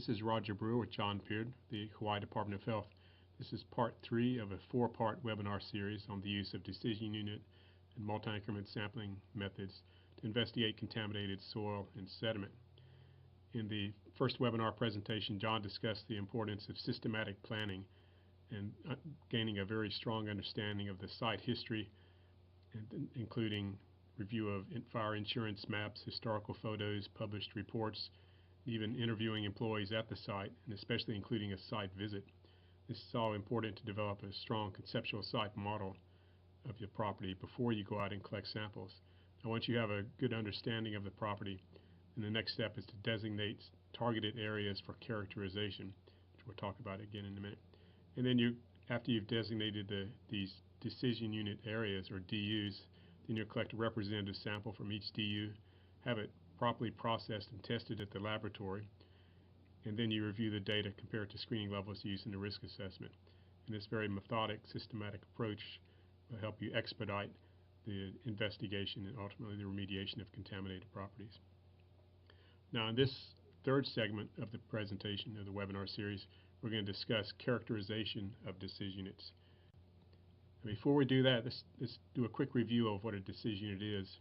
This is Roger Brewer with John Beard, the Hawaii Department of Health. This is part 3 of a 4-part webinar series on the use of decision unit and multi-increment sampling methods to investigate contaminated soil and sediment. In the first webinar presentation, John discussed the importance of systematic planning and gaining a very strong understanding of the site history, including review of fire insurance maps, historical photos, published reports, even interviewing employees at the site, and especially including a site visit. This is all important to develop a strong conceptual site model of your property before you go out and collect samples. Now, once you have a good understanding of the property, then the next step is to designate targeted areas for characterization, which we'll talk about again in a minute. And then after you've designated these decision unit areas, or DUs, then you'll collect a representative sample from each DU, have it properly processed and tested at the laboratory, and then you review the data compared to screening levels used in the risk assessment. And this very methodic, systematic approach will help you expedite the investigation and ultimately the remediation of contaminated properties. Now, in this third segment of the presentation of the webinar series, we're going to discuss characterization of decision units. And before we do that, let's do a quick review of what a decision unit is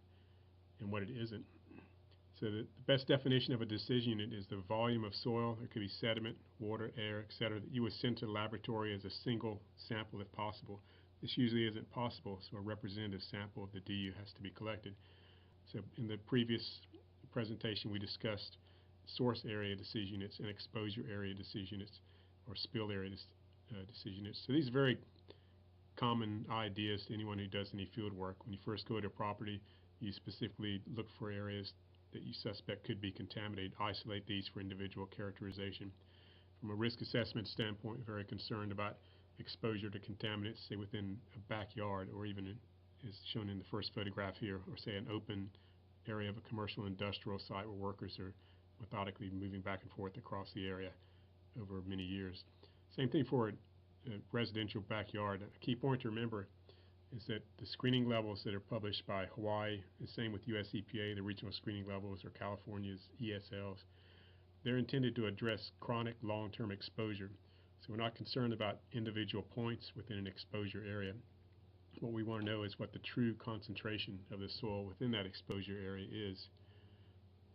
and what it isn't. So the best definition of a decision unit is the volume of soil, it could be sediment, water, air, etc., that you would send to the laboratory as a single sample if possible. This usually isn't possible, so a representative sample of the DU has to be collected. So in the previous presentation we discussed source area decision units and exposure area decision units, or spill area decision units. So these are very common ideas to anyone who does any field work. When you first go to a property, you specifically look for areas that you suspect could be contaminated, isolate these for individual characterization. From a risk assessment standpoint, we're very concerned about exposure to contaminants, say within a backyard, or even as shown in the first photograph here, or say an open area of a commercial industrial site where workers are methodically moving back and forth across the area over many years. Same thing for a residential backyard. A key point to remember is that the screening levels that are published by Hawaii, the same with US EPA, the regional screening levels, or California's ESLs, they're intended to address chronic long-term exposure. So we're not concerned about individual points within an exposure area. What we want to know is what the true concentration of the soil within that exposure area is,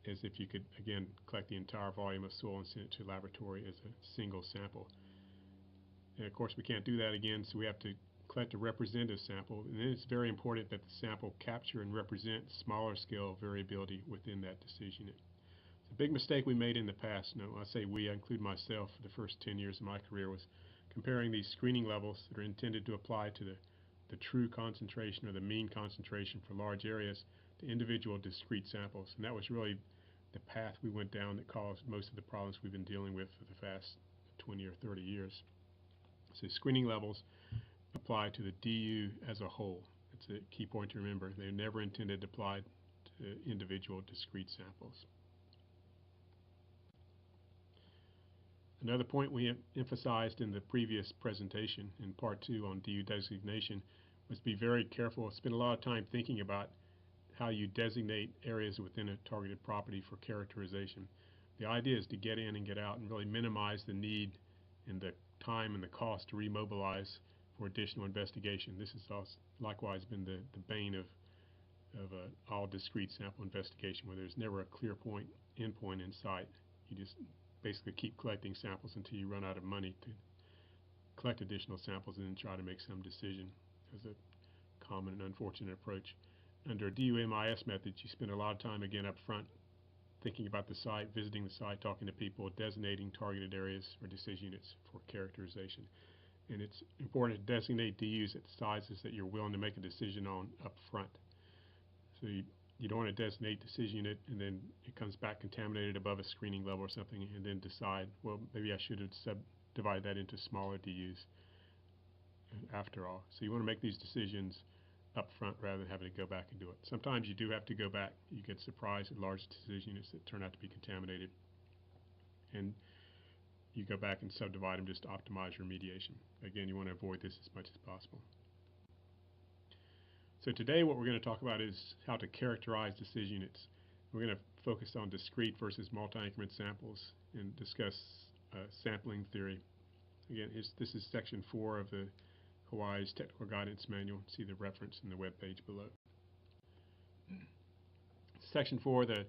as if you could, again, collect the entire volume of soil and send it to a laboratory as a single sample. And of course we can't do that again, so we have to collect a representative sample, and then it's very important that the sample capture and represent smaller scale variability within that decision unit. The big mistake we made in the past, no, I say we, I include myself, for the first 10 years of my career, was comparing these screening levels that are intended to apply to the true concentration or the mean concentration for large areas to individual discrete samples. And that was really the path we went down that caused most of the problems we've been dealing with for the past 20 or 30 years. So screening levels apply to the DU as a whole. It's a key point to remember. They're never intended to apply to individual discrete samples. Another point we emphasized in the previous presentation in part 2 on DU designation was be very careful, spend a lot of time thinking about how you designate areas within a targeted property for characterization. The idea is to get in and get out and really minimize the need and the time and the cost to remobilize for additional investigation. This has also likewise been the bane of all discrete sample investigation, where there's never a clear endpoint in sight. You just basically keep collecting samples until you run out of money to collect additional samples and then try to make some decision. As a common and unfortunate approach. Under DU-MIS methods, you spend a lot of time again up front thinking about the site, visiting the site, talking to people, designating targeted areas or decision units for characterization. And it's important to designate DUs at sizes that you're willing to make a decision on up front. So you don't want to designate decision unit and then it comes back contaminated above a screening level or something, and then decide, well, maybe I should have subdivided that into smaller DUs after all. So you want to make these decisions up front rather than having to go back and do it. Sometimes you do have to go back. You get surprised at large decision units that turn out to be contaminated, and you go back and subdivide them just to optimize remediation. Again, you want to avoid this as much as possible. So today what we're going to talk about is how to characterize decision units. We're going to focus on discrete versus multi-increment samples and discuss sampling theory. Again, this is section 4 of the Hawaii's Technical Guidance Manual. See the reference in the web page below. Section 4, the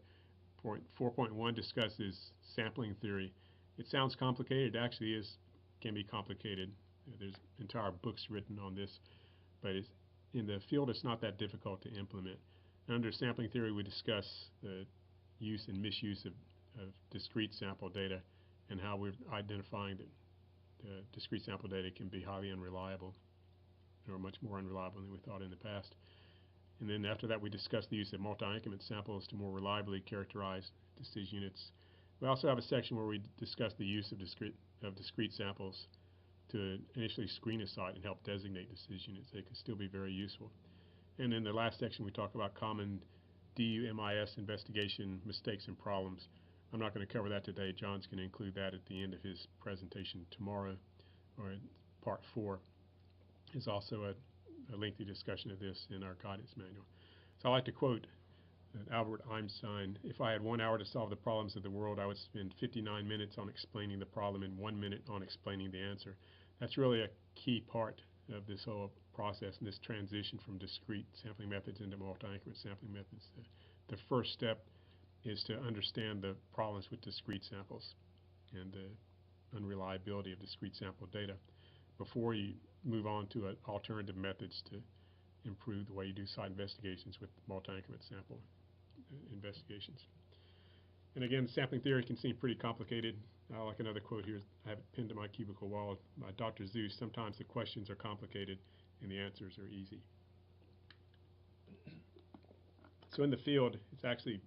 point 4.1 discusses sampling theory. It sounds complicated. It actually can be complicated. There's entire books written on this, but in the field it's not that difficult to implement. And under sampling theory, we discuss the use and misuse of discrete sample data and how we're identifying that discrete sample data can be highly unreliable, or much more unreliable than we thought in the past. And then after that, we discuss the use of multi-increment samples to more reliably characterize decision units. We also have a section where we discuss the use of discrete samples to initially screen a site and help designate decision units. They can still be very useful. And in the last section, we talk about common DU-MIS investigation mistakes and problems. I'm not going to cover that today. John's going to include that at the end of his presentation tomorrow, or in part 4. There's also a lengthy discussion of this in our guidance manual. So I like to quote Albert Einstein: "If I had 1 hour to solve the problems of the world, I would spend 59 minutes on explaining the problem and 1 minute on explaining the answer." That's really a key part of this whole process and this transition from discrete sampling methods into multi-increment sampling methods. The first step is to understand the problems with discrete samples and the unreliability of discrete sample data before you move on to alternative methods to improve the way you do site investigations with multi-increment sample investigations. And again, sampling theory can seem pretty complicated. I like another quote here. I have it pinned to my cubicle wall by Dr. Zeus: "Sometimes the questions are complicated and the answers are easy." So in the field, it's actually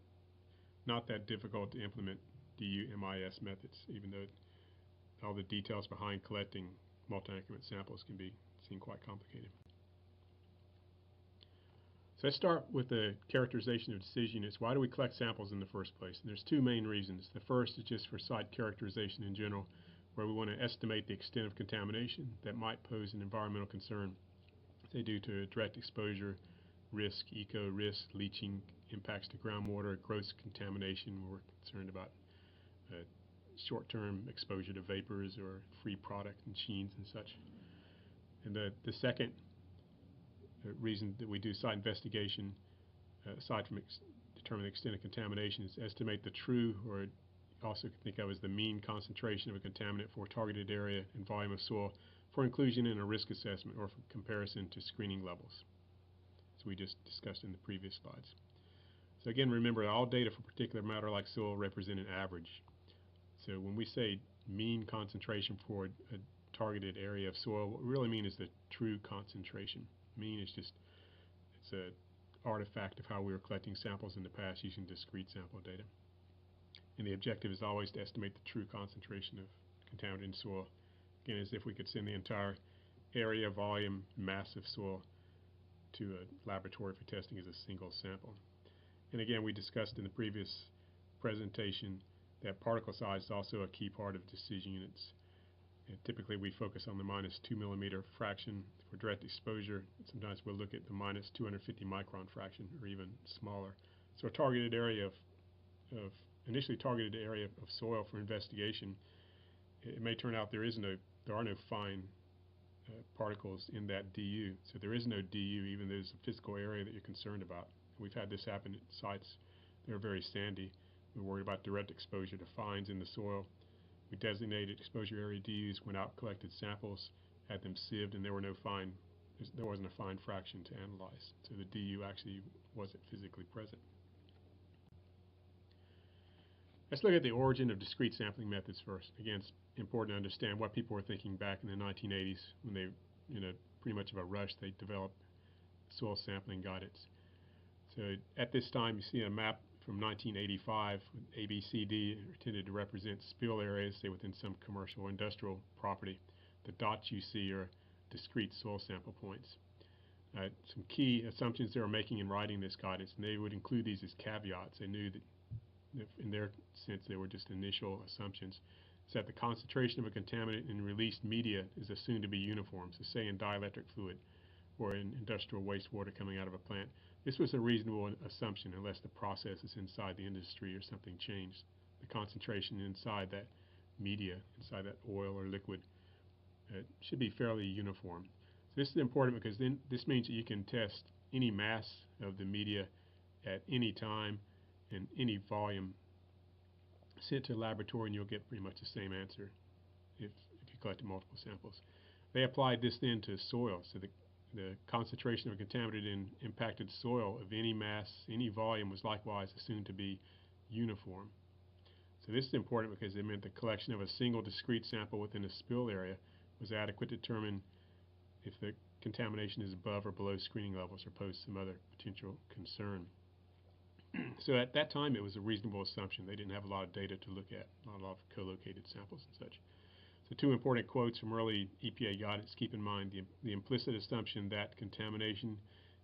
not that difficult to implement DU-MIS methods, even though all the details behind collecting multi-increment samples can seem quite complicated. So let's start with the characterization of decision units. Why do we collect samples in the first place? And there's two main reasons. The first is just for site characterization in general, where we want to estimate the extent of contamination that might pose an environmental concern, say due to direct exposure risk, eco risk, leaching, impacts to groundwater, gross contamination. We're concerned about short-term exposure to vapors or free product machines and such. And the second reason that we do site investigation, aside from determining the extent of contamination, is estimate the true, or also think of as the mean concentration of a contaminant for a targeted area and volume of soil for inclusion in a risk assessment or for comparison to screening levels, as we just discussed in the previous slides. So again, remember, all data for particular matter like soil represent an average. So when we say mean concentration for a targeted area of soil, what we really mean is the true concentration. Mean is just, it's an artifact of how we were collecting samples in the past using discrete sample data. And the objective is always to estimate the true concentration of contaminant in soil. Again, as if we could send the entire area, volume, mass of soil to a laboratory for testing as a single sample. And again, we discussed in the previous presentation that particle size is also a key part of decision units. And typically we focus on the -2 millimeter fraction for direct exposure. Sometimes we'll look at the -250 micron fraction or even smaller. So a targeted area of initially targeted area of soil for investigation, it may turn out there are no fine particles in that DU. So there is no DU even though there's a physical area that you're concerned about. We've had this happen at sites that are very sandy. We're worried about direct exposure to fines in the soil. We designated exposure area DUs, went out, collected samples, had them sieved, and there wasn't a fine fraction to analyze. So the DU actually wasn't physically present. Let's look at the origin of discrete sampling methods first. Again, it's important to understand what people were thinking back in the 1980s when they, pretty much of a rush, they developed soil sampling guidance. So at this time, you see a map from 1985 with ABCD intended to represent spill areas, say within some commercial or industrial property. The dots you see are discrete soil sample points. Some key assumptions they were making in writing this guidance, and they would include these as caveats. They knew that in their sense they were just initial assumptions. Is that the concentration of a contaminant in released media is assumed to be uniform. So say in dielectric fluid, for an industrial wastewater coming out of a plant. This was a reasonable assumption unless the processes inside the industry or something changed. The concentration inside that media, inside that oil or liquid, should be fairly uniform. So this is important because then this means that you can test any mass of the media at any time and any volume sent to a laboratory, and you'll get pretty much the same answer if you collected multiple samples. They applied this then to soil, so the concentration of contaminated and impacted soil of any mass, any volume was likewise assumed to be uniform. So this is important because it meant the collection of a single discrete sample within a spill area was adequate to determine if the contamination is above or below screening levels or pose some other potential concern. So at that time it was a reasonable assumption. They didn't have a lot of data to look at, not a lot of co-located samples and such. So two important quotes from early EPA guidance. Keep in mind the implicit assumption that contamination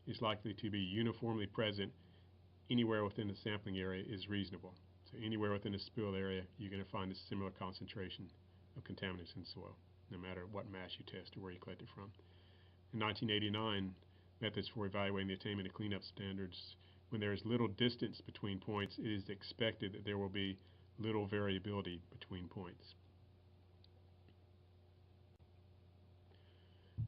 is likely to be uniformly present anywhere within the sampling area is reasonable. So anywhere within a spill area you're going to find a similar concentration of contaminants in soil, no matter what mass you test or where you collect it from. In 1989, methods for evaluating the attainment of cleanup standards: when there is little distance between points, it is expected that there will be little variability between points.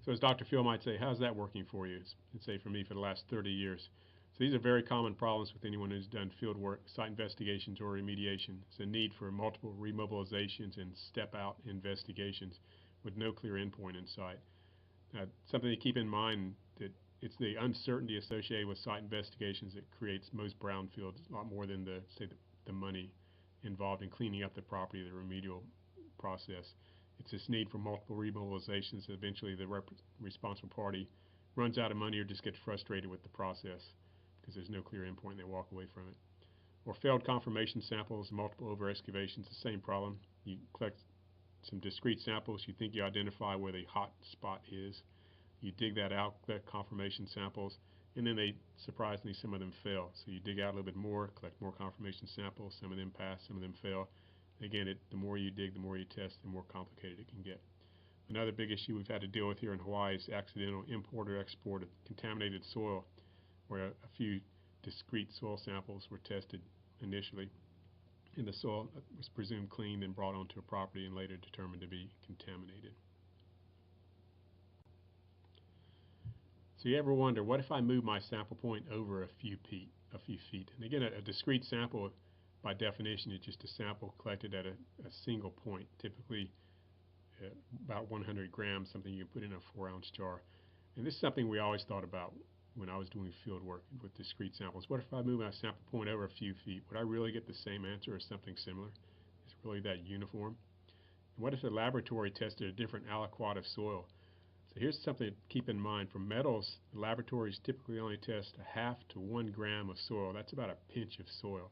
So as Dr. Phil might say, how's that working for you? It's say for me for the last 30 years. So these are very common problems with anyone who's done field work, site investigations, or remediation. It's a need for multiple remobilizations and step-out investigations with no clear endpoint in sight. Something to keep in mind that it's the uncertainty associated with site investigations that creates most brownfields, a lot more than the money involved in cleaning up the property, the remedial process. It's this need for multiple remobilizations that eventually the responsible party runs out of money or just gets frustrated with the process because there's no clear endpoint and they walk away from it. Or failed confirmation samples, multiple over excavations, the same problem. You collect some discrete samples, you think you identify where the hot spot is. You dig that out, collect confirmation samples, and then surprisingly, some of them fail. So you dig out a little bit more, collect more confirmation samples, some of them pass, some of them fail. Again, the more you dig, the more you test, the more complicated it can get. Another big issue we've had to deal with here in Hawaii is accidental import or export of contaminated soil, where a few discrete soil samples were tested initially, and the soil was presumed clean and brought onto a property and later determined to be contaminated. So you ever wonder, what if I move my sample point over a few feet? And again, a discrete sample, by definition, is just a sample collected at a single point, typically about 100 grams, something you can put in a 4-ounce jar. And this is something we always thought about when I was doing field work with discrete samples. What if I move my sample point over a few feet? Would I really get the same answer or something similar? Is it really that uniform? And what if the laboratory tested a different aliquot of soil? So here's something to keep in mind. For metals, the laboratories typically only test a half to 1 gram of soil. That's about a pinch of soil.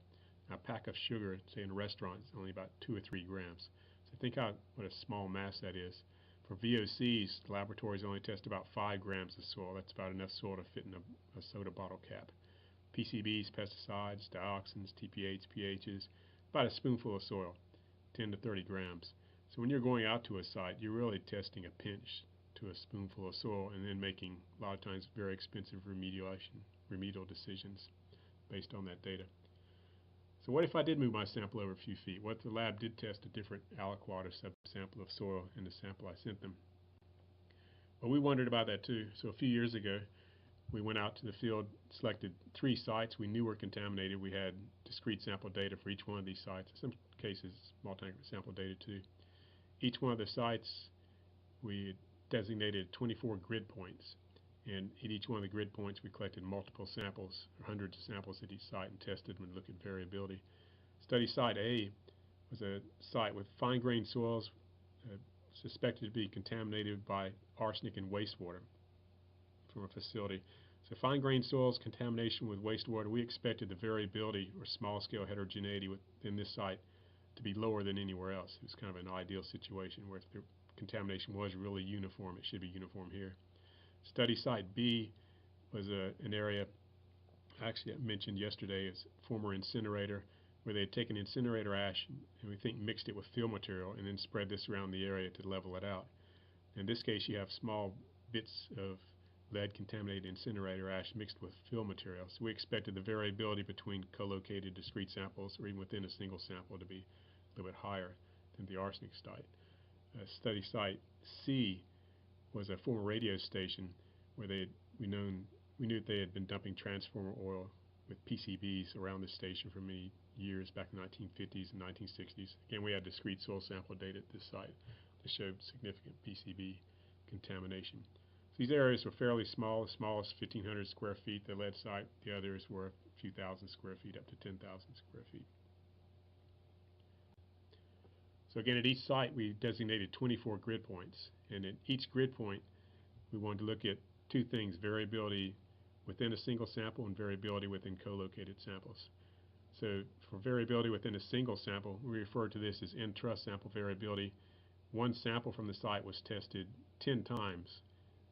Now, a pack of sugar, say in a restaurant, is only about 2 or 3 grams. So think what a small mass that is. For VOCs, the laboratories only test about 5 grams of soil. That's about enough soil to fit in a soda bottle cap. PCBs, pesticides, dioxins, TPHs, PHs, about a spoonful of soil, 10 to 30 grams. So when you're going out to a site, you're really testing a pinch to a spoonful of soil and then making, a lot of times, very expensive remedial decisions based on that data. So what if I did move my sample over a few feet? What if the lab did test a different aliquot or subsample of soil in the sample I sent them? Well, we wondered about that too. So a few years ago, we went out to the field, selected 3 sites we knew were contaminated. We had discrete sample data for each one of these sites. In some cases, multi-increment sample data too. Each one of the sites, we designated 24 grid points. And at each one of the grid points, we collected multiple samples, or hundreds of samples at each site, and tested them and looked at variability. Study site A was a site with fine-grained soils suspected to be contaminated by arsenic and wastewater from a facility. So fine-grained soils, contamination with wastewater, we expected the variability or small-scale heterogeneity within this site to be lower than anywhere else. It was kind of an ideal situation where if the contamination was really uniform, it should be uniform here. Study site B was an area actually I mentioned yesterday as former incinerator, where they had taken incinerator ash and we think mixed it with fill material and then spread this around the area to level it out. In this case, you have small bits of lead-contaminated incinerator ash mixed with fill material. So we expected the variability between co-located discrete samples, or even within a single sample, to be a little bit higher than the arsenic site. Study site C was a former radio station where we knew they had been dumping transformer oil with PCBs around the station for many years back in the 1950s and 1960s. Again, we had discrete soil sample data at this site that showed significant PCB contamination. So these areas were fairly small, the smallest 1,500 square feet, the lead site. The others were a few thousand square feet up to 10,000 square feet. So again, at each site we designated 24 grid points, and at each grid point we wanted to look at two things: variability within a single sample and variability within co-located samples. So for variability within a single sample, we refer to this as intra-sample variability. One sample from the site was tested 10 times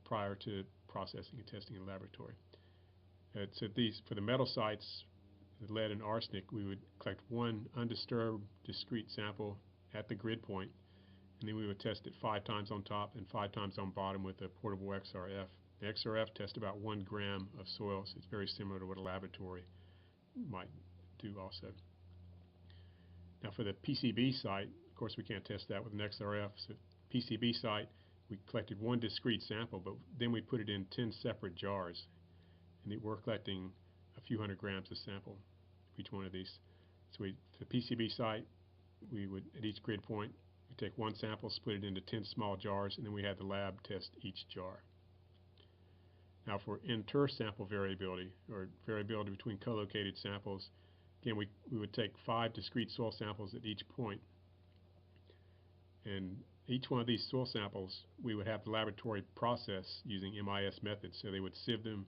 prior to processing and testing in the laboratory. So for the metal sites, the lead and arsenic, we would collect one undisturbed discrete sample at the grid point, and then we would test it 5 times on top and 5 times on bottom with a portable XRF. The XRF tests about 1 gram of soil, so it's very similar to what a laboratory might do also. Now for the PCB site, of course we can't test that with an XRF. So PCB site, we collected one discrete sample, but then we put it in 10 separate jars, and we're collecting a few hundred grams of sample for each one of these. So for the PCB site, we would, at each grid point, we take one sample, split it into 10 small jars, and then we had the lab test each jar. Now for inter-sample variability, or variability between co-located samples, again we would take 5 discrete soil samples at each point, and each one of these soil samples we would have the laboratory process using MIS methods. So they would sieve them,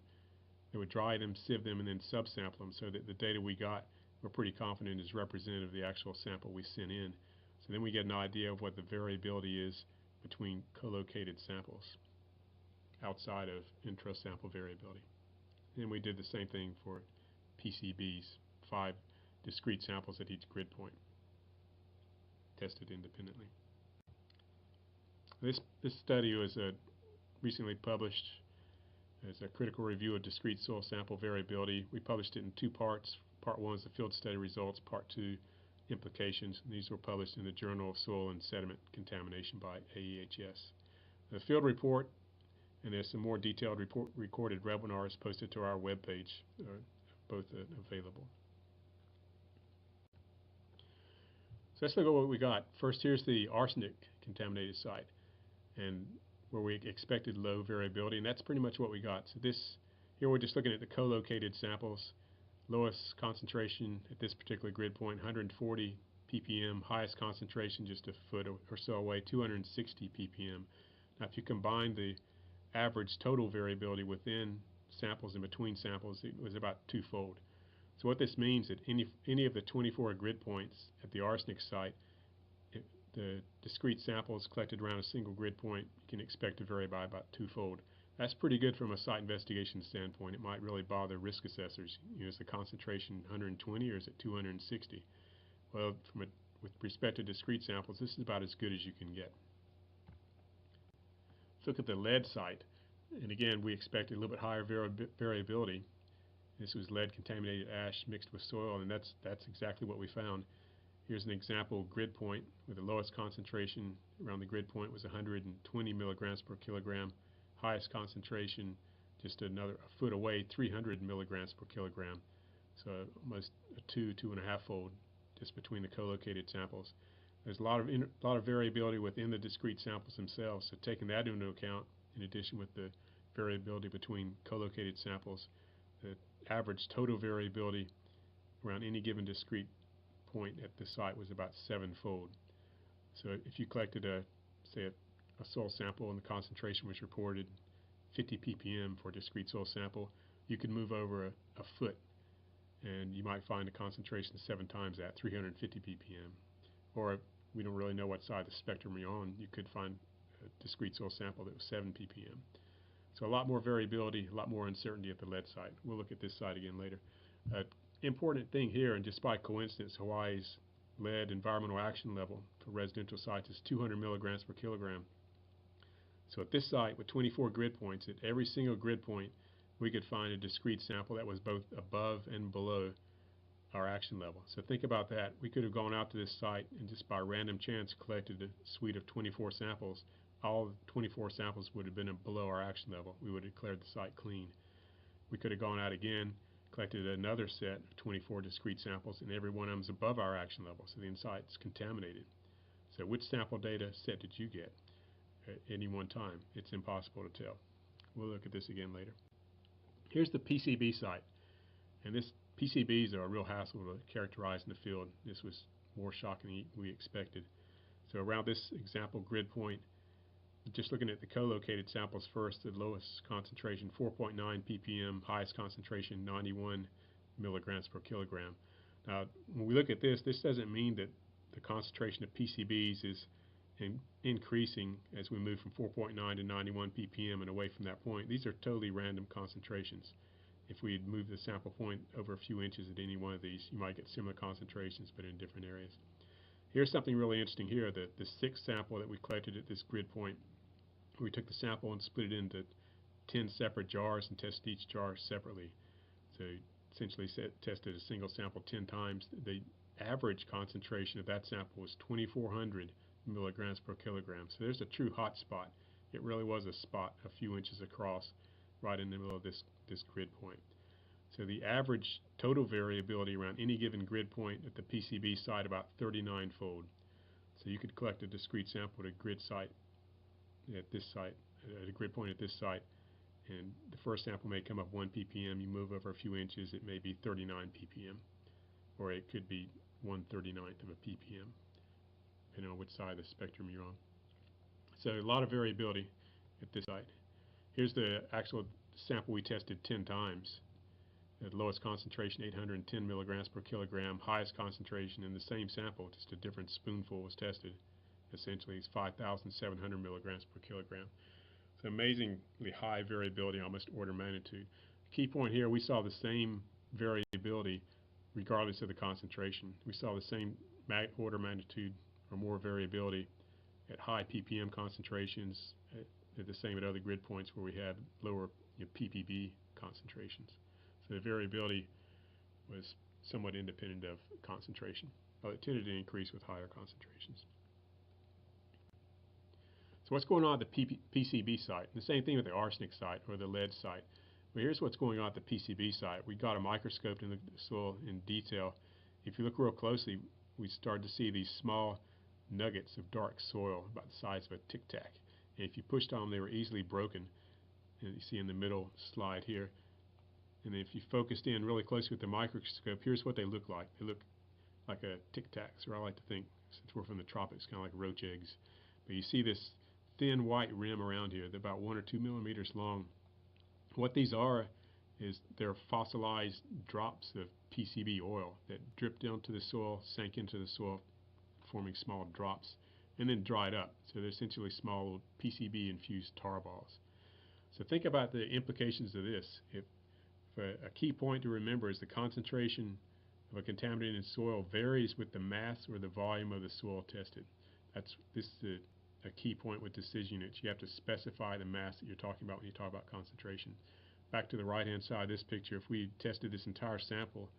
they would dry them, sieve them, and then subsample them, so that the data we got we're pretty confident is representative of the actual sample we sent in. So then we get an idea of what the variability is between co-located samples outside of intra-sample variability. And we did the same thing for PCBs, 5 discrete samples at each grid point, tested independently. This study was recently published as a critical review of discrete soil sample variability. We published it in 2 parts. Part 1 is the field study results, Part 2 implications, and these were published in the Journal of Soil and Sediment Contamination by AEHS. The field report, and there's some more detailed recorded webinars posted to our webpage, both available. So let's look at what we got. First, here's the arsenic contaminated site, and where we expected low variability, and that's pretty much what we got. So here we're just looking at the co-located samples. Lowest concentration at this particular grid point, 140 ppm. Highest concentration just a foot or so away, 260 ppm. Now if you combine the average total variability within samples and between samples, it was about 2-fold. So what this means that any of the 24 grid points at the arsenic site, the discrete samples collected around a single grid point, you can expect to vary by about 2-fold. That's pretty good from a site investigation standpoint. It might really bother risk assessors. Is the concentration 120 or is it 260? Well, with respect to discrete samples, this is about as good as you can get. Let's look at the lead site, and again we expected a little bit higher variability. This was lead-contaminated ash mixed with soil, and that's exactly what we found. Here's an example grid point where the lowest concentration around the grid point was 120 milligrams per kilogram. Highest concentration just a foot away, 300 milligrams per kilogram. So almost a 2.5-fold just between the co-located samples. There's a lot of variability within the discrete samples themselves. So taking that into account, in addition with the variability between co-located samples, the average total variability around any given discrete point at the site was about 7-fold. So if you collected say a soil sample and the concentration was reported 50 ppm for a discrete soil sample, you could move over a foot and you might find a concentration 7 times that, 350 ppm. Or we don't really know what side of the spectrum you're on, you could find a discrete soil sample that was 7 ppm. So a lot more variability, a lot more uncertainty at the lead site. We'll look at this site again later. Important thing here, and just by coincidence, Hawaii's lead environmental action level for residential sites is 200 milligrams per kilogram. So at this site with 24 grid points, at every single grid point we could find a discrete sample that was both above and below our action level. So think about that. We could have gone out to this site and just by random chance collected a suite of 24 samples. All 24 samples would have been below our action level. We would have declared the site clean. We could have gone out again, collected another set of 24 discrete samples, and every one of them is above our action level, so the site's contaminated. So which sample data set did you get at any one time? It's impossible to tell. We'll look at this again later. Here's the PCB site, and this PCBs are a real hassle to characterize in the field. This was more shocking than we expected. So around this example grid point, just looking at the co-located samples first, the lowest concentration 4.9 ppm, highest concentration 91 milligrams per kilogram. Now when we look at this, this doesn't mean that the concentration of PCBs is increasing as we move from 4.9 to 91 ppm and away from that point. These are totally random concentrations. If we had moved the sample point over a few inches at any one of these, you might get similar concentrations but in different areas. Here's something really interesting here. The sixth sample that we collected at this grid point, we took the sample and split it into 10 separate jars and tested each jar separately. So essentially tested a single sample 10 times. The average concentration of that sample was 2,400 milligrams per kilogram. So there's a true hot spot. It really was a spot a few inches across right in the middle of this grid point. So the average total variability around any given grid point at the PCB site about 39-fold. So you could collect a discrete sample at a grid site at this site, at a grid point at this site, and the first sample may come up 1 ppm. You move over a few inches, it may be 39 ppm, or it could be 1/39th of a ppm, depending on which side of the spectrum you're on. So a lot of variability at this site. Here's the actual sample we tested 10 times. At lowest concentration 810 milligrams per kilogram, highest concentration in the same sample, just a different spoonful was tested. Essentially it's 5,700 milligrams per kilogram. So amazingly high variability, almost order of magnitude. Key point here, we saw the same variability regardless of the concentration. We saw the same order of magnitude or more variability at high ppm concentrations, at the same at other grid points where we had lower ppb concentrations. So the variability was somewhat independent of concentration, but it tended to increase with higher concentrations. So what's going on at the PCB site? The same thing with the arsenic site or the lead site. Well, here's what's going on at the PCB site. We got a microscope and looked at the soil in detail. If you look real closely, we started to see these small nuggets of dark soil about the size of a Tic Tac. And if you pushed on them, they were easily broken. And you see in the middle slide here. And if you focused in really closely with the microscope, here's what they look like. They look like a Tic Tacs, or I like to think, since we're from the tropics, kind of like roach eggs. But you see this thin white rim around here. They're about 1 or 2 millimeters long. What these are is they're fossilized drops of PCB oil that dripped down to the soil, sank into the soil, forming small drops, and then dried up. So they're essentially small PCB-infused tar balls. So think about the implications of this. If a key point to remember is the concentration of a contaminant in soil varies with the mass or the volume of the soil tested. This is a key point with decision units. You have to specify the mass that you're talking about when you talk about concentration. Back to the right-hand side of this picture, if we tested this entire sample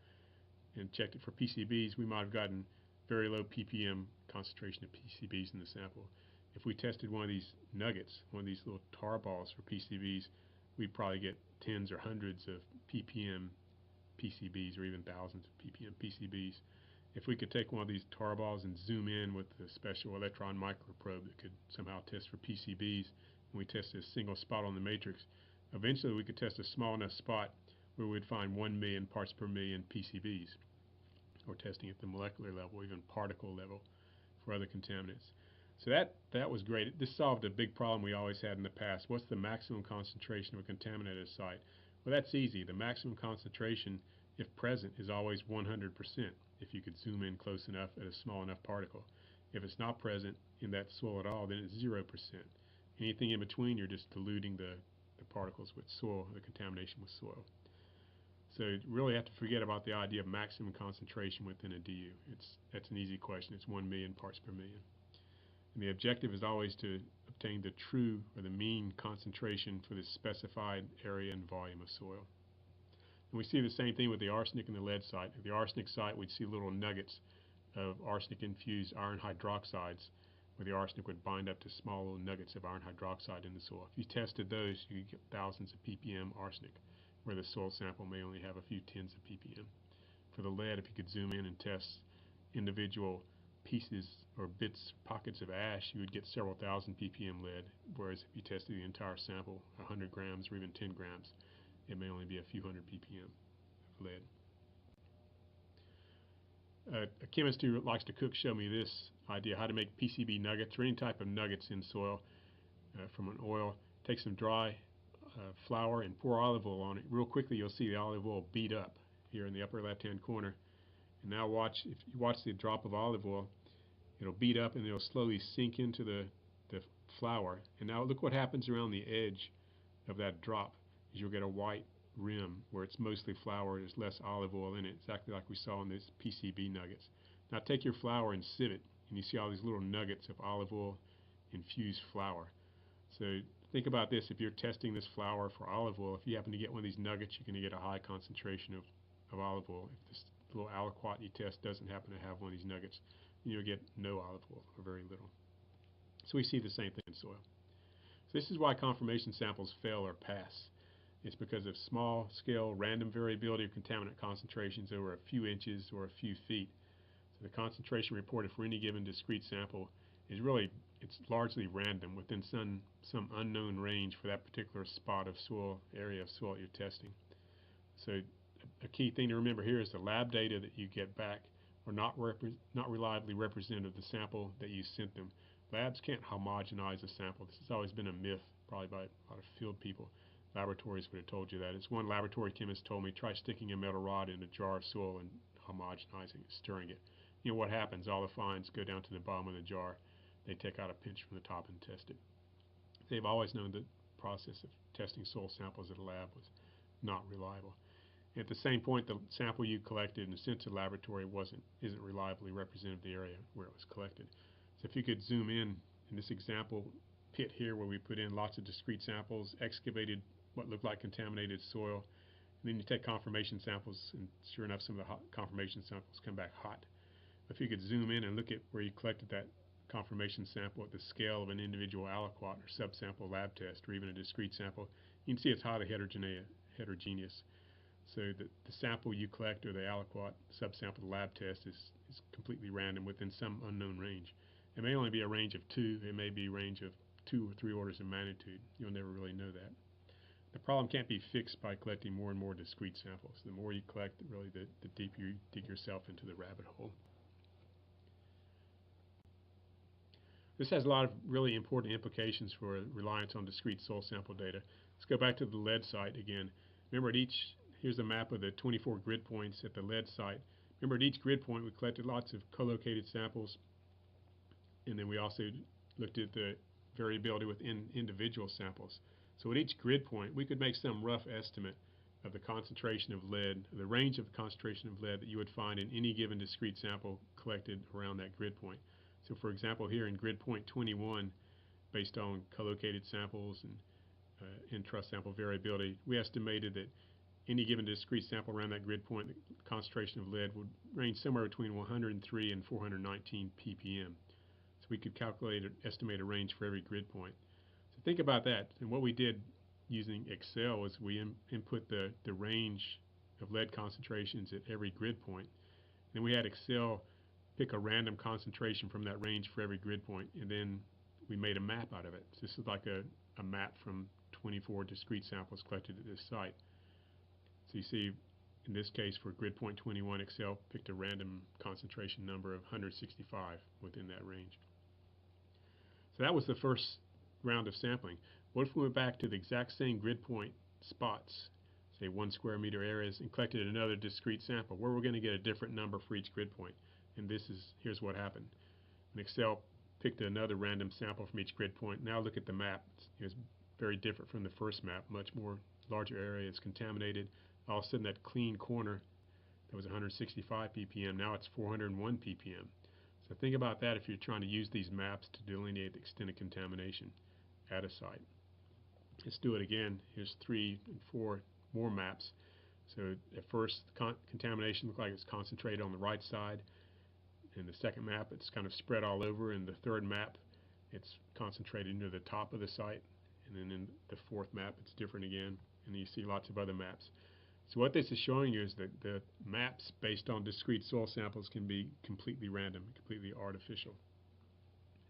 and checked it for PCBs, we might have gotten very low ppm concentration of PCBs in the sample. If we tested one of these nuggets, one of these little tar balls for PCBs, we'd probably get tens or hundreds of ppm PCBs or even thousands of ppm PCBs. If we could take one of these tar balls and zoom in with a special electron microprobe that could somehow test for PCBs, and we tested a single spot on the matrix, eventually we could test a small enough spot where we'd find 1 million parts per million PCBs. Or testing at the molecular level, even particle level for other contaminants. So that was great. This solved a big problem we always had in the past. What's the maximum concentration of a contaminant at a site? Well, that's easy. The maximum concentration, if present, is always 100%, if you could zoom in close enough at a small enough particle. If it's not present in that soil at all, then it's 0%. Anything in between, you're just diluting the particles with soil, the contamination with soil. So you really have to forget about the idea of maximum concentration within a DU. That's an easy question. It's 1 million parts per million. And the objective is always to obtain the true or the mean concentration for the specified area and volume of soil. And we see the same thing with the arsenic and the lead site. At the arsenic site, we'd see little nuggets of arsenic-infused iron hydroxides, where the arsenic would bind up to small little nuggets of iron hydroxide in the soil. If you tested those, you could get thousands of ppm arsenic, where the soil sample may only have a few tens of ppm. For the lead, if you could zoom in and test individual pieces or bits, pockets of ash, you would get several thousand ppm lead, whereas if you tested the entire sample, 100 grams or even 10 grams, it may only be a few hundred ppm of lead. A chemist who likes to cook showed me this idea, how to make PCB nuggets or any type of nuggets in soil from an oil. Take some dry flour and pour olive oil on it. Real quickly you'll see the olive oil beat up here in the upper left hand corner. And now watch, if you watch the drop of olive oil, it'll beat up and it'll slowly sink into the flour. And now look what happens around the edge of that drop. Is you'll get a white rim where it's mostly flour, there's less olive oil in it, exactly like we saw in these PCB nuggets. Now take your flour and sieve it, and you see all these little nuggets of olive oil infused flour. So think about this, if you're testing this flour for olive oil, if you happen to get one of these nuggets, you're going to get a high concentration of olive oil. If this little aliquot you test doesn't happen to have one of these nuggets, you'll get no olive oil, or very little. So we see the same thing in soil. So this is why confirmation samples fail or pass. It's because of small-scale random variability of contaminant concentrations over a few inches or a few feet. So the concentration reported for any given discrete sample is it's largely random within some unknown range for that particular spot of soil, area of soil you're testing. So a key thing to remember here is the lab data that you get back are not reliably representative of the sample that you sent them. Labs can't homogenize a sample. This has always been a myth, probably by a lot of field people. Laboratories would have told you that. It's one laboratory chemist told me, try sticking a metal rod in a jar of soil and homogenizing it, stirring it. You know what happens? All the fines go down to the bottom of the jar. They take out a pinch from the top and test it. They've always known the process of testing soil samples at a lab was not reliable. At the same point, the sample you collected and sent to the laboratory isn't reliably representative of the area where it was collected. So if you could zoom in this example pit here where we put in lots of discrete samples, excavated what looked like contaminated soil, and then you take confirmation samples, and sure enough some of the confirmation samples come back hot. If you could zoom in and look at where you collected that confirmation sample at the scale of an individual aliquot or subsample lab test, or even a discrete sample, you can see it's highly heterogeneous. So the sample you collect, or the aliquot subsample lab test, is completely random within some unknown range. It may only be a range of 2, it may be a range of 2 or 3 orders of magnitude. You'll never really know that. The problem can't be fixed by collecting more and more discrete samples. The more you collect, really the deeper you dig yourself into the rabbit hole. This has a lot of really important implications for reliance on discrete soil sample data. Let's go back to the lead site again. Remember, here's a map of the 24 grid points at the lead site. Remember, at each grid point we collected lots of co-located samples, and then we also looked at the variability within individual samples. So at each grid point we could make some rough estimate of the concentration of lead, the range of the concentration of lead that you would find in any given discrete sample collected around that grid point. So for example, here in grid point 21, based on co-located samples and intrust sample variability, we estimated that any given discrete sample around that grid point, the concentration of lead would range somewhere between 103 and 419 ppm. So we could estimate a range for every grid point. So think about that. And what we did using Excel was we input the range of lead concentrations at every grid point. And we had Excel pick a random concentration from that range for every grid point, and then we made a map out of it. So this is like a map from 24 discrete samples collected at this site. So you see, in this case for grid point 21, Excel picked a random concentration number of 165 within that range. So that was the first round of sampling. What if we went back to the exact same grid point spots, say 1 square meter areas, and collected another discrete sample, where we're going to get a different number for each grid point? And here's what happened. When Excel picked another random sample from each grid point, now look at the map. It's very different from the first map. Much more larger area is contaminated. All of a sudden that clean corner that was 165 ppm, now it's 401 ppm. So think about that if you're trying to use these maps to delineate the extent of contamination at a site. Let's do it again. Here's 3 and 4 more maps. So at first, the contamination looks like it's concentrated on the right side. In the second map, it's kind of spread all over. In the third map, it's concentrated near the top of the site. And then in the fourth map, it's different again. And you see lots of other maps. So what this is showing you is that the maps based on discrete soil samples can be completely random, completely artificial.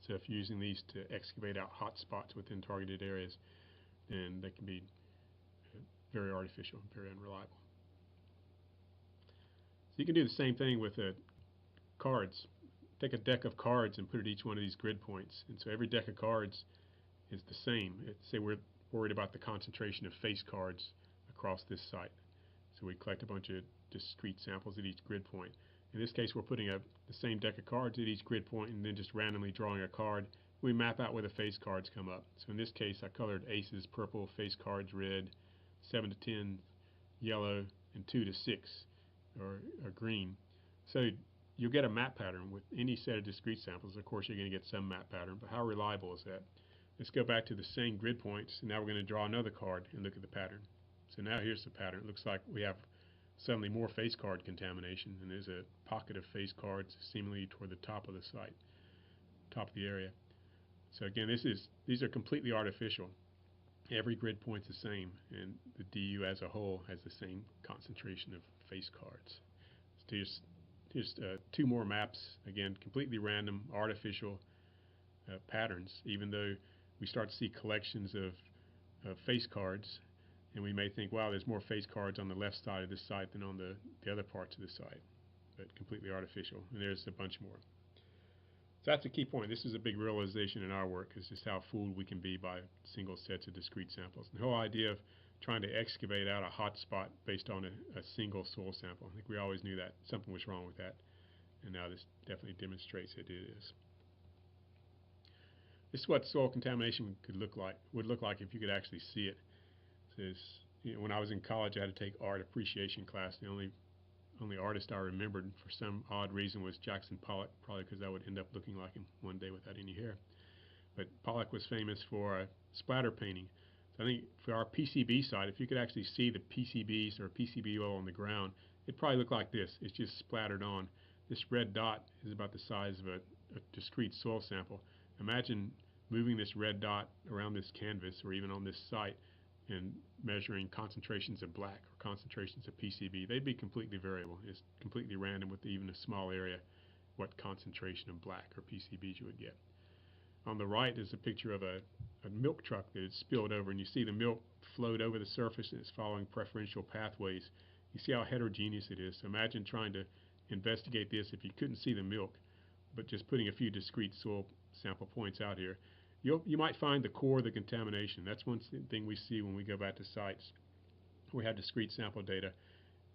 So if you're using these to excavate out hot spots within targeted areas, then they can be very artificial, very unreliable. So you can do the same thing with cards. Take a deck of cards and put it at each one of these grid points. And so every deck of cards is the same. Say we're worried about the concentration of face cards across this site. So we collect a bunch of discrete samples at each grid point. In this case, we're putting the same deck of cards at each grid point and then just randomly drawing a card. We map out where the face cards come up. So in this case, I colored aces purple, face cards red, 7 to 10 yellow, and 2 to 6 or green. So you'll get a map pattern with any set of discrete samples. Of course, you're going to get some map pattern, but how reliable is that? Let's go back to the same grid points, and now we're going to draw another card and look at the pattern. So now here's the pattern. It looks like we have suddenly more face card contamination, and there's a pocket of face cards seemingly toward the top of the site, top of the area. So again, these are completely artificial. Every grid point's the same, and the DU as a whole has the same concentration of face cards. So here's 2 more maps, again, completely random, artificial patterns, even though we start to see collections of face cards, and we may think, wow, there's more face cards on the left side of this site than on the other parts of the site, but completely artificial. And there's a bunch more. So that's a key point. This is a big realization in our work, is just how fooled we can be by single sets of discrete samples. And the whole idea of trying to excavate out a hot spot based on a single soil sample, I think we always knew that something was wrong with that, and now this definitely demonstrates that it is. This is what soil contamination would look like if you could actually see it. So when I was in college, I had to take art appreciation class. The only artist I remembered for some odd reason was Jackson Pollock, probably because I would end up looking like him one day without any hair. But Pollock was famous for splatter painting. So I think for our PCB side, if you could actually see the PCBs or PCB oil on the ground, it'd probably look like this. It's just splattered on. This red dot is about the size of a discrete soil sample. Imagine moving this red dot around this canvas or even on this site and measuring concentrations of black or concentrations of PCB. They'd be completely variable. It's completely random with even a small area what concentration of black or PCBs you would get. On the right is a picture of a milk truck that had spilled over, and you see the milk flowed over the surface and it's following preferential pathways. You see how heterogeneous it is. So imagine trying to investigate this if you couldn't see the milk, but just putting a few discrete soil sample points out here. You might find the core of the contamination. That's one thing we see when we go back to sites. We have discrete sample data.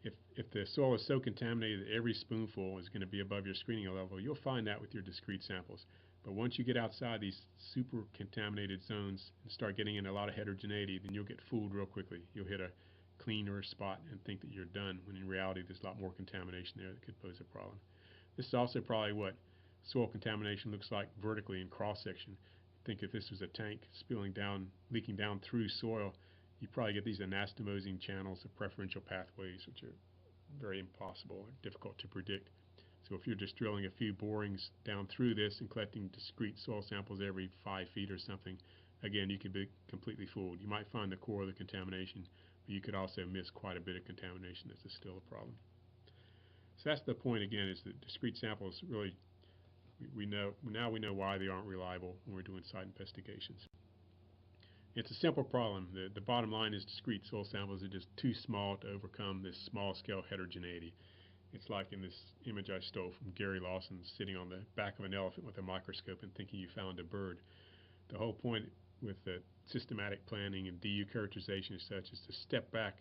If the soil is so contaminated that every spoonful is going to be above your screening level, you'll find that with your discrete samples. But once you get outside these super contaminated zones and start getting in a lot of heterogeneity, then you'll get fooled real quickly. You'll hit a cleaner spot and think that you're done, when in reality there's a lot more contamination there that could pose a problem. This is also probably what soil contamination looks like vertically in cross-section. Think if this was a tank spilling down, leaking down through soil, you probably get these anastomosing channels of preferential pathways, which are very impossible or difficult to predict. So if you're just drilling a few borings down through this and collecting discrete soil samples every 5 feet or something, again, you could be completely fooled. You might find the core of the contamination, but you could also miss quite a bit of contamination that's still a problem. So that's the point again, is that discrete samples really, we know why they aren't reliable when we're doing site investigations. It's a simple problem. The bottom line is discrete soil samples are just too small to overcome this small scale heterogeneity. It's like in this image I stole from Gary Lawson, sitting on the back of an elephant with a microscope and thinking you found a bird. The whole point with the systematic planning and DU characterization as such is to step back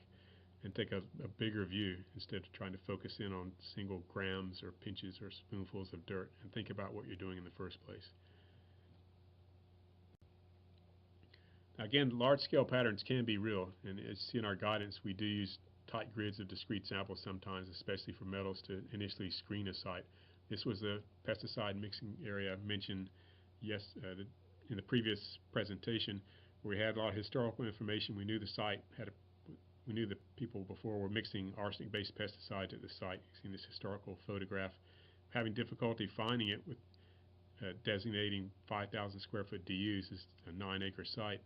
and take a bigger view instead of trying to focus in on single grams or pinches or spoonfuls of dirt, and think about what you're doing in the first place. Now again, large-scale patterns can be real, and as you see in our guidance, we do use tight grids of discrete samples sometimes, especially for metals, to initially screen a site. This was the pesticide mixing area mentioned in the previous presentation, where we had a lot of historical information. We knew the site we knew the people before were mixing arsenic-based pesticides at the site. You've seen this historical photograph. Having difficulty finding it with designating 5,000 square foot DUs. This is a 9-acre site.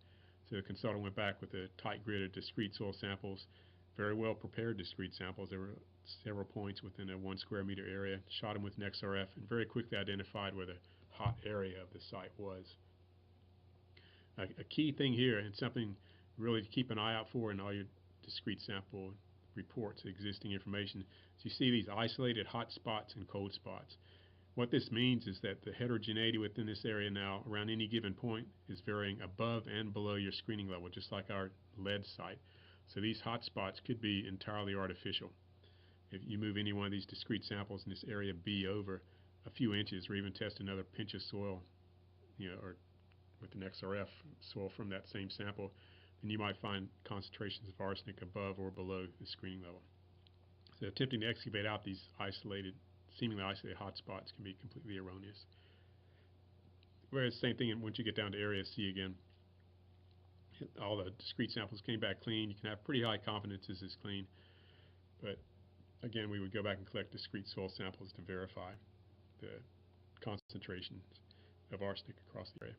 So the consultant went back with a tight grid of discrete soil samples, very well prepared discrete samples. There were several points within a 1 square meter area, shot them with an XRF, and very quickly identified where the hot area of the site was. A key thing here, and something really to keep an eye out for in all your discrete sample reports, existing information, is you see these isolated hot spots and cold spots. What this means is that the heterogeneity within this area now around any given point is varying above and below your screening level, just like our lead site. So these hot spots could be entirely artificial. If you move any one of these discrete samples in this area B over a few inches, or even test another pinch of soil, or with an XRF soil from that same sample, then you might find concentrations of arsenic above or below the screening level. So attempting to excavate out these seemingly isolated hot spots can be completely erroneous. Whereas same thing once you get down to area C again, all the discrete samples came back clean. You can have pretty high confidence this is clean, but again, we would go back and collect discrete soil samples to verify the concentrations of arsenic across the area.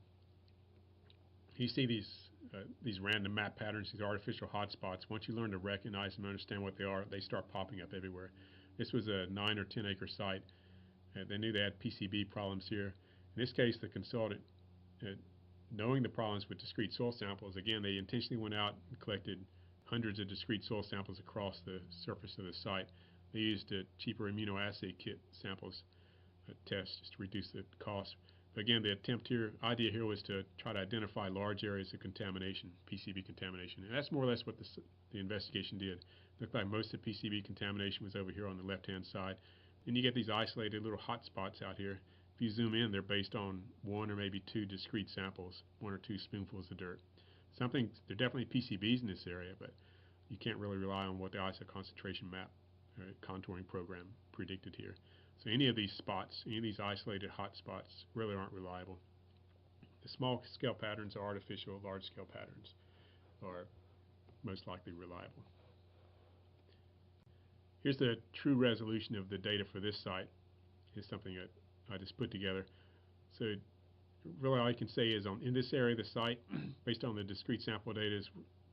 You see these random map patterns, these artificial hotspots. Once you learn to recognize them and understand what they are, they start popping up everywhere. This was a 9 or 10 acre site. They knew they had PCB problems here. In this case, the consultant, knowing the problems with discrete soil samples, again, they intentionally went out and collected hundreds of discrete soil samples across the surface of the site. They used a cheaper immunoassay kit samples test just to reduce the cost. But again, the idea here was to try to identify large areas of contamination, PCB contamination. And that's more or less what the investigation did. It looked like most of the PCB contamination was over here on the left-hand side. Then you get these isolated little hot spots out here. If you zoom in, they're based on 1 or maybe 2 discrete samples, 1 or 2 spoonfuls of dirt. There are definitely PCBs in this area, but you can't really rely on what the ISO concentration map contouring program predicted here. So any of these spots, any of these isolated hot spots really aren't reliable. The small scale patterns are artificial, large scale patterns are most likely reliable. Here's the true resolution of the data for this site. It's something that I just put together. So really all I can say is in this area of the site, based on the discrete sample data,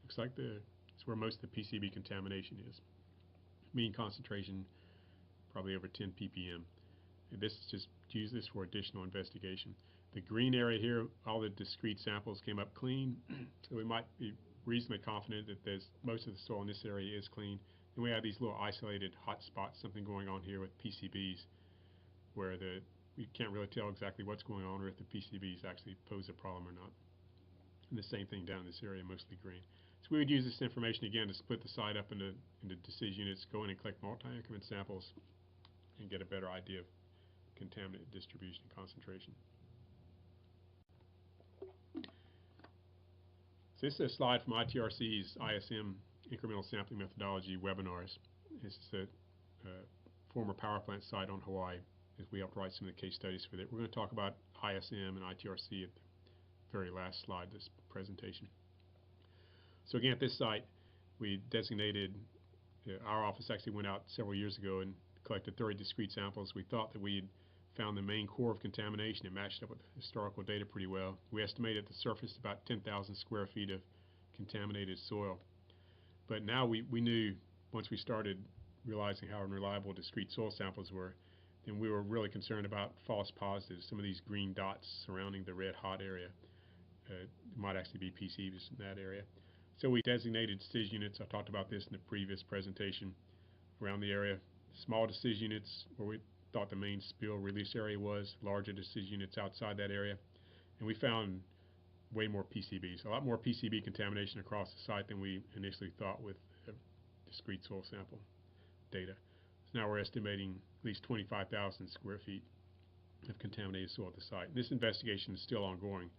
looks like it's where most of the PCB contamination is. Mean concentration probably over 10 ppm. And use this for additional investigation. The green area here, all the discrete samples came up clean, so we might be reasonably confident that most of the soil in this area is clean. And we have these little isolated hot spots, something going on here with PCBs, where we can't really tell exactly what's going on or if the PCBs actually pose a problem or not. And the same thing down in this area, mostly green. So we would use this information again to split the site up into decision units, go in and collect multi-increment samples, and get a better idea of contaminant distribution and concentration. So this is a slide from ITRC's ISM incremental sampling methodology webinars. This is a former power plant site on Hawaii, as we helped write some of the case studies for that. We're going to talk about ISM and ITRC at the very last slide of this presentation. So again, at this site, we designated, our office actually went out several years ago and collected 30 discrete samples. We thought that we had found the main core of contamination. It matched up with historical data pretty well. We estimated at the surface about 10,000 square feet of contaminated soil. But now we knew, once we started realizing how unreliable discrete soil samples were, then we were really concerned about false positives. Some of these green dots surrounding the red hot area might actually be PCBs in that area. So we designated decision units. I talked about this in the previous presentation around the area. Small decision units where we thought the main spill release area was, larger decision units outside that area. And we found way more PCBs, a lot more PCB contamination across the site than we initially thought with discrete soil sample data. So now we're estimating at least 25,000 square feet of contaminated soil at the site. And this investigation is still ongoing.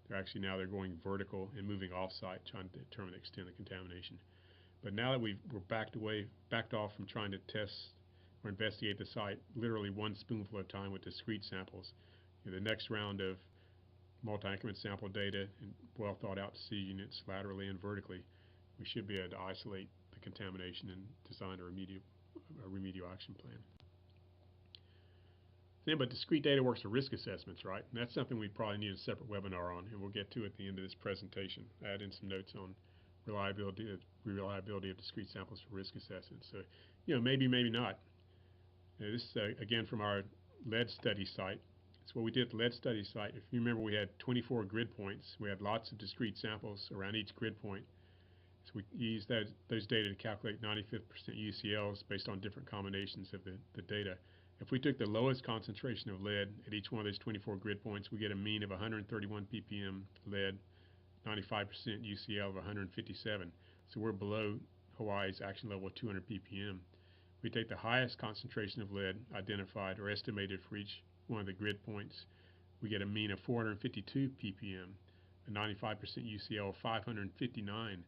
They're going vertical and moving off-site, trying to determine the extent of the contamination. But now that we're backed off from trying to test or investigate the site literally one spoonful at a time with discrete samples. The next round of multi-increment sample data and well thought out decision units laterally and vertically, we should be able to isolate the contamination and design a remedial action plan. But discrete data works for risk assessments, right? And that's something we probably need a separate webinar on, and we'll get to at the end of this presentation. Add in some notes on reliability of discrete samples for risk assessment. So, maybe, maybe not. This is again from our lead study site. So what we did at the lead study site, if you remember, we had 24 grid points. We had lots of discrete samples around each grid point. So we used those data to calculate 95% UCLs based on different combinations of the data. If we took the lowest concentration of lead at each one of those 24 grid points, we get a mean of 131 ppm lead, 95% UCL of 157. So we're below Hawaii's action level of 200 ppm. We take the highest concentration of lead identified or estimated for each one of the grid points. We get a mean of 452 ppm, a 95% UCL of 559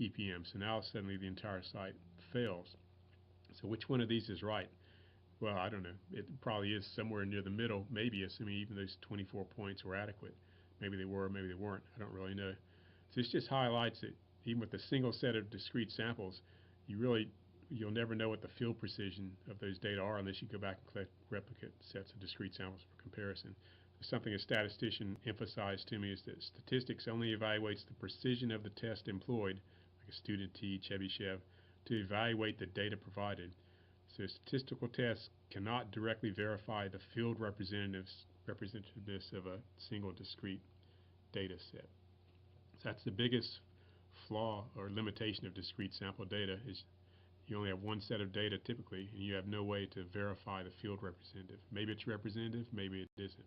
ppm. So now suddenly the entire site fails. So which one of these is right? Well, I don't know. It probably is somewhere near the middle, maybe, assuming even those 24 points were adequate. Maybe they were, maybe they weren't. I don't really know. So this just highlights that even with a single set of discrete samples, you'll never know what the field precision of those data are unless you go back and collect replicate sets of discrete samples for comparison. Something a statistician emphasized to me is that statistics only evaluates the precision of the test employed, like a student T, Chebyshev, to evaluate the data provided. So statistical tests cannot directly verify the field representativeness of a single discrete data set. So that's the biggest flaw or limitation of discrete sample data, is you only have one set of data typically, and you have no way to verify the field representative. Maybe it's representative, maybe it isn't.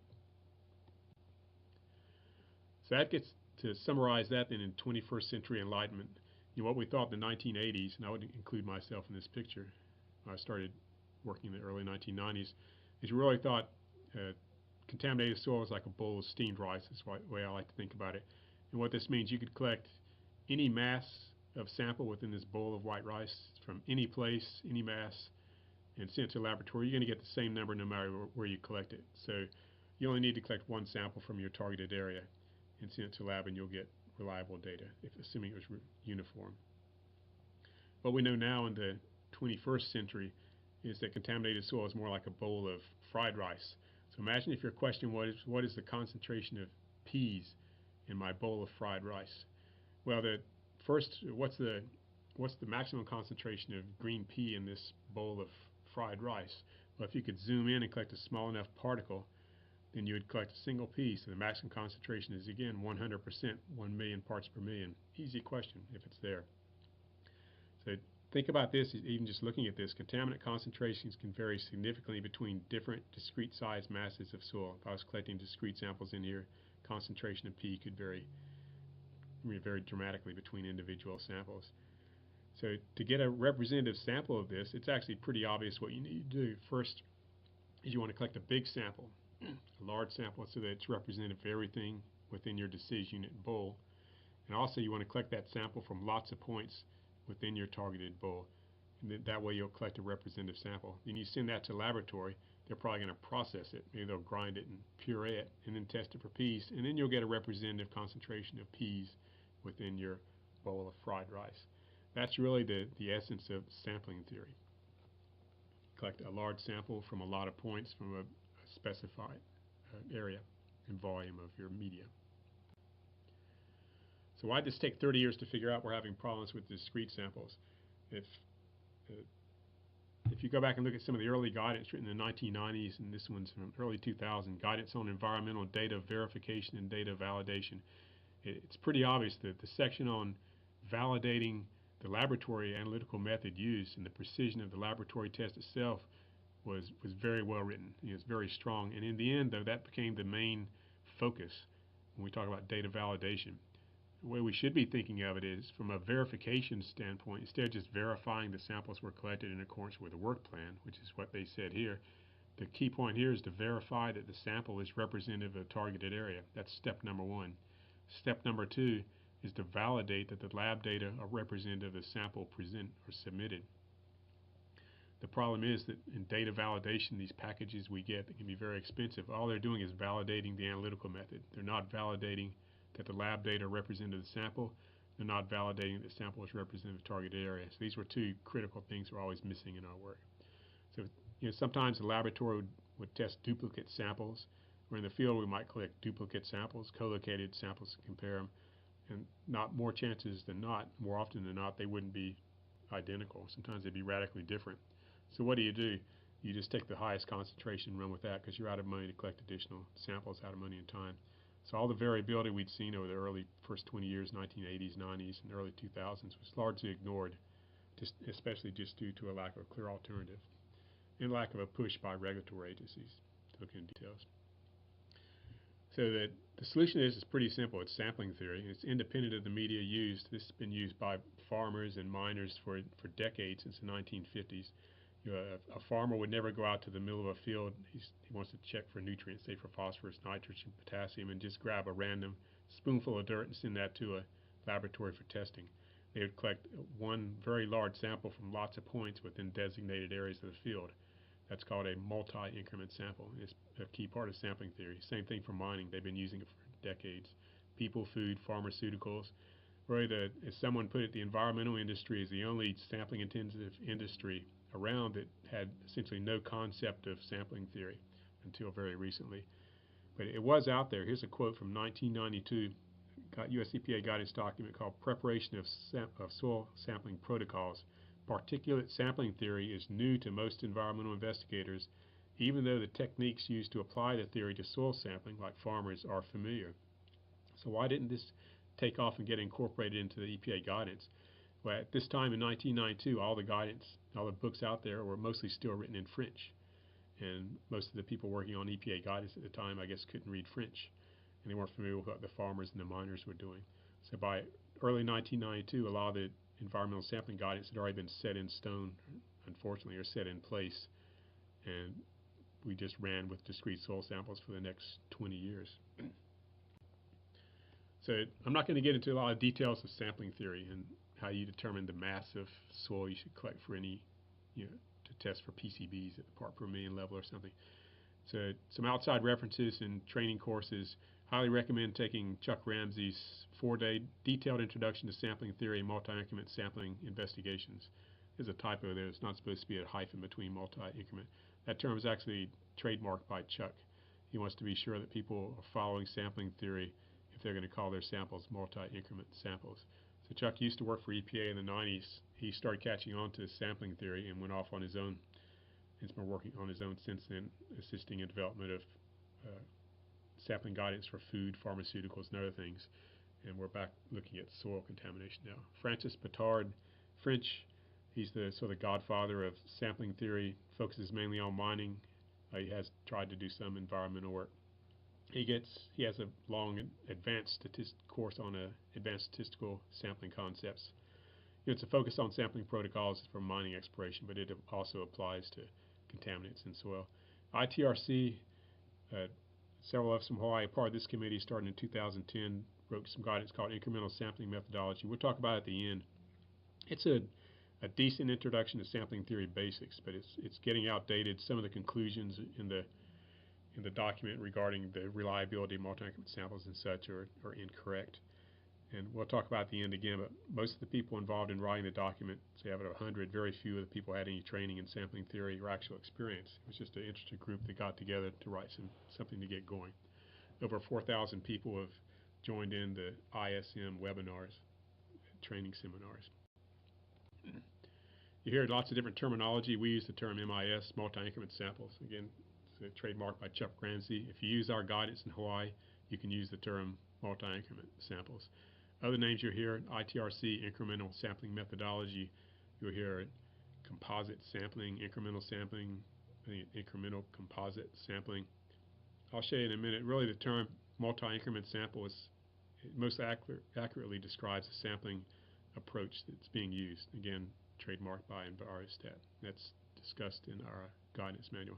So that gets to summarize that then in 21st century enlightenment. What we thought in the 1980s, and I would include myself in this picture, I started working in the early 1990s, is we really thought contaminated soil is like a bowl of steamed rice. That's the way I like to think about it. And what this means, you could collect any mass of sample within this bowl of white rice from any place, any mass, and send it to a laboratory. You're going to get the same number no matter where you collect it. So you only need to collect one sample from your targeted area and send it to a lab, and you'll get reliable data, assuming it was uniform. What we know now in the 21st century is that contaminated soil is more like a bowl of fried rice. So imagine if your question was, what is the concentration of peas in my bowl of fried rice? Well, what's the maximum concentration of green pea in this bowl of fried rice? Well, if you could zoom in and collect a small enough particle, then you would collect a single pea. So the maximum concentration is, again, 100%, 1 million parts per million. Easy question if it's there. So think about this, even just looking at this, contaminant concentrations can vary significantly between different discrete sized masses of soil. If I was collecting discrete samples in here, concentration of P could vary dramatically between individual samples. So to get a representative sample of this, it's actually pretty obvious what you need to do. First is you want to collect a big sample, a large sample, so that it's representative of everything within your decision unit bowl. And also you want to collect that sample from lots of points within your targeted bowl. And that way you'll collect a representative sample. Then you send that to laboratory. They're probably going to process it. Maybe they'll grind it and puree it and then test it for P's. And then you'll get a representative concentration of P's within your bowl of fried rice. That's really the essence of sampling theory. Collect a large sample from a lot of points from a specified area and volume of your media. So why did this take 30 years to figure out we're having problems with discrete samples? If you go back and look at some of the early guidance written in the 1990s, and this one's from early 2000, guidance on environmental data verification and data validation, it's pretty obvious that the section on validating the laboratory analytical method used and the precision of the laboratory test itself was very well written. It's very strong. And in the end, though, that became the main focus when we talk about data validation. The way we should be thinking of it is from a verification standpoint, instead of just verifying the samples were collected in accordance with the work plan, which is what they said here, the key point here is to verify that the sample is representative of a targeted area. That's step number one. Step number two is to validate that the lab data are representative of the sample present or submitted. The problem is that in data validation, these packages we get that can be very expensive, all they're doing is validating the analytical method. They're not validating that the lab data represented the sample. They're not validating that the sample is representative of target area. So these were two critical things we're always missing in our work. So sometimes the laboratory would test duplicate samples, or in the field we might collect duplicate samples, co-located samples, and compare them. And more chances than not, more often than not, they wouldn't be identical. Sometimes they'd be radically different. So what do? You just take the highest concentration and run with that because you're out of money to collect additional samples, out of money and time. So all the variability we'd seen over the early first 20 years, 1980s, 90s, and early 2000s was largely ignored, especially just due to a lack of a clear alternative and lack of a push by regulatory agencies to look into details. So the solution is pretty simple. It's sampling theory. It's independent of the media used. This has been used by farmers and miners for decades, since the 1950s. A farmer would never go out to the middle of a field. He wants to check for nutrients, say for phosphorus, nitrogen, potassium, and just grab a random spoonful of dirt and send that to a laboratory for testing. They would collect one very large sample from lots of points within designated areas of the field. That's called a multi-increment sample. It's a key part of sampling theory. Same thing for mining. They've been using it for decades. People, food, pharmaceuticals. Really, as someone put it, the environmental industry is the only sampling-intensive industry around that had essentially no concept of sampling theory until very recently. But it was out there. Here's a quote from 1992, US EPA guidance document called Preparation of Soil Sampling Protocols. Particulate sampling theory is new to most environmental investigators, even though the techniques used to apply the theory to soil sampling, like farmers, are familiar. So why didn't this take off and get incorporated into the EPA guidance? Well, at this time in 1992, all the guidance, all the books out there were mostly still written in French. And most of the people working on EPA guidance at the time, I guess, couldn't read French. And they weren't familiar with what the farmers and the miners were doing. So by early 1992, a lot of the environmental sampling guidance had already been set in stone, unfortunately, or set in place. And we just ran with discrete soil samples for the next 20 years. So I'm not going to get into a lot of details of sampling theory and how you determine the mass of soil you should collect for any, to test for PCBs at the part per million level or something. So some outside references and training courses. Highly recommend taking Chuck Ramsey's 4-day detailed introduction to sampling theory and multi-increment sampling investigations. There's a typo there. It's not supposed to be a hyphen between multi-increment. That term is actually trademarked by Chuck. He wants to be sure that people are following sampling theory if they're going to call their samples multi-increment samples. So Chuck used to work for EPA in the 90s. He started catching on to sampling theory and went off on his own. He's been working on his own since then, assisting in development of sampling guidance for food, pharmaceuticals, and other things. And we're back looking at soil contamination now. Francis Pittard, French. He's the sort of godfather of sampling theory, focuses mainly on mining. He has tried to do some environmental work. He has a long advanced course on advanced statistical sampling concepts. It's a focus on sampling protocols for mining exploration, but it also applies to contaminants in soil. ITRC, several of us from Hawaii, part of this committee, starting in 2010, wrote some guidance called Incremental Sampling Methodology. We'll talk about it at the end. It's a decent introduction to sampling theory basics, but it's getting outdated. Some of the conclusions in the document regarding the reliability of multi-increment samples and such are incorrect. And we'll talk about at the end again, but most of the people involved in writing the document, say out of 100, very few of the people had any training in sampling theory or actual experience. It was just an interested group that got together to write something to get going. Over 4,000 people have joined in the ISM webinars, training seminars. You hear lots of different terminology. We use the term MIS, multi-increment samples. Again, it's trademarked by Chuck Ramsey. If you use our guidance in Hawaii, you can use the term multi-increment samples. Other names you'll hear, ITRC, incremental sampling methodology. You'll hear composite sampling, incremental sampling, incremental composite sampling. I'll show you in a minute. Really, the term multi-increment sample most accurately describes the sampling approach that's being used. Again, trademarked by Envirostat. That's discussed in our guidance manual.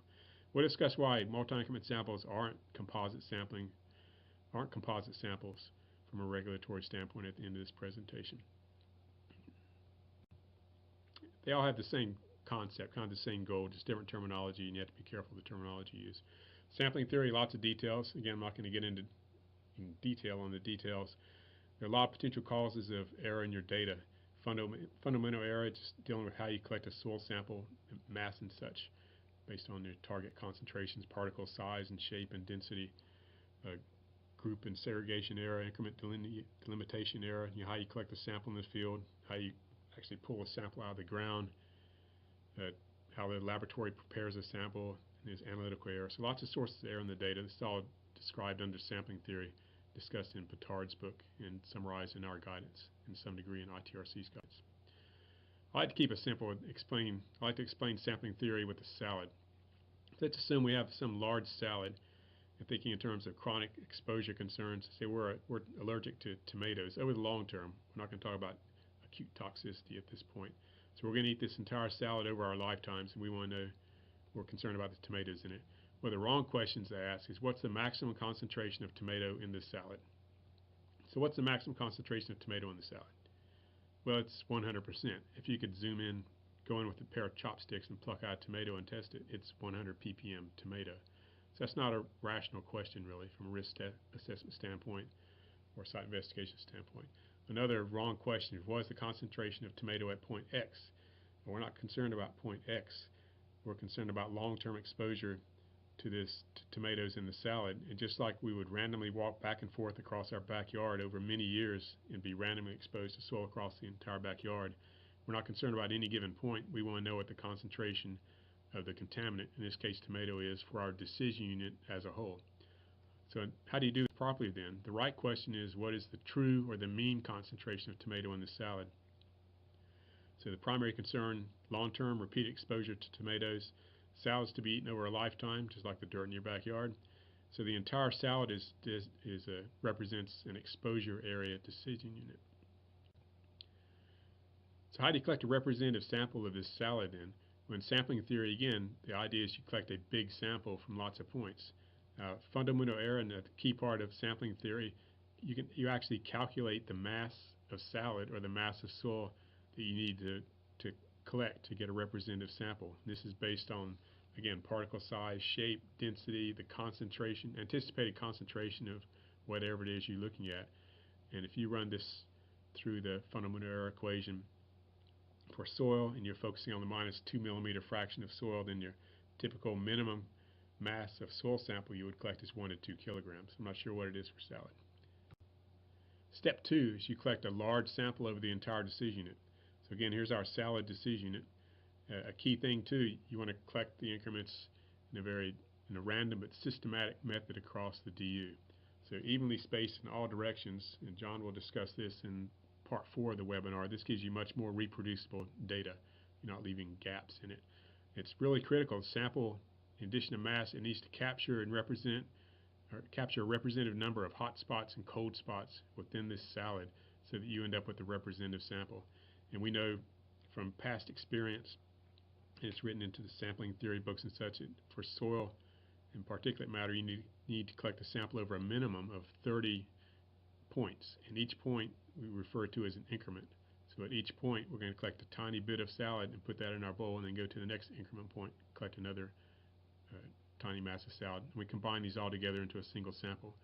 We'll discuss why multi-increment samples aren't composite samples from a regulatory standpoint at the end of this presentation. They all have the same concept, kind of the same goal, just different terminology, and you have to be careful of the terminology used. Sampling theory, lots of details. Again, I'm not going to get into in detail on the details. There are a lot of potential causes of error in your data. Fundamental error, just dealing with how you collect a soil sample, mass and such, based on your target concentrations, particle size and shape and density. Group and segregation error, increment delimitation error, how you collect the sample in the field, how you actually pull a sample out of the ground, how the laboratory prepares a sample, and there's analytical error. So lots of sources of error in the data. This is all described under sampling theory, discussed in Petard's book and summarized in our guidance, in some degree in ITRC's guidance. I like to keep it simple. I like to explain sampling theory with a salad. Let's assume we have some large salad, and thinking in terms of chronic exposure concerns. Say we're allergic to tomatoes over the long term. We're not going to talk about acute toxicity at this point. So we're going to eat this entire salad over our lifetimes, and we want to know, we're concerned about the tomatoes in it. Well, the wrong questions to ask is, what's the maximum concentration of tomato in this salad? So what's the maximum concentration of tomato in the salad? Well, it's 100%. If you could zoom in, go in with a pair of chopsticks and pluck out a tomato and test it, it's 100 ppm tomato. So that's not a rational question, really, from a risk assessment standpoint or site investigation standpoint. Another wrong question is, what is the concentration of tomato at point X? Well, we're not concerned about point X. We're concerned about long-term exposure to tomatoes in the salad. And just like we would randomly walk back and forth across our backyard over many years and be randomly exposed to soil across the entire backyard, we're not concerned about any given point. We want to know what the concentration of the contaminant, in this case tomato, is for our decision unit as a whole. So how do you do this properly then? The right question is, what is the true or the mean concentration of tomato in the salad? So the primary concern, long-term repeated exposure to tomatoes. Salads to be eaten over a lifetime, just like the dirt in your backyard. So the entire salad represents an exposure area decision unit. So how do you collect a representative sample of this salad then? Well, in sampling theory, again, the idea is you collect a big sample from lots of points. Fundamental error, and the key part of sampling theory, you actually calculate the mass of salad or the mass of soil that you need to collect to get a representative sample. This is based on, again, particle size, shape, density, the concentration, anticipated concentration of whatever it is you're looking at. And if you run this through the fundamental error equation for soil, and you're focusing on the -2 millimeter fraction of soil, then your typical minimum mass of soil sample you would collect is 1 to 2 kilograms. I'm not sure what it is for salad. Step 2 is you collect a large sample over the entire decision unit. So again, here's our salad decision unit. A key thing too, you want to collect the increments in a random but systematic method across the DU. So evenly spaced in all directions, and John will discuss this in part 4 of the webinar. This gives you much more reproducible data. You're not leaving gaps in it. It's really critical. The sample, in addition to mass, it needs to capture and capture a representative number of hot spots and cold spots within this salad so that you end up with a representative sample. And we know from past experience, and it's written into the sampling theory books and such, for soil and particulate matter, you need to collect a sample over a minimum of 30 points. And each point we refer to as an increment. So at each point, we're going to collect a tiny bit of salad and put that in our bowl, and then go to the next increment point, collect another tiny mass of salad. And we combine these all together into a single sample.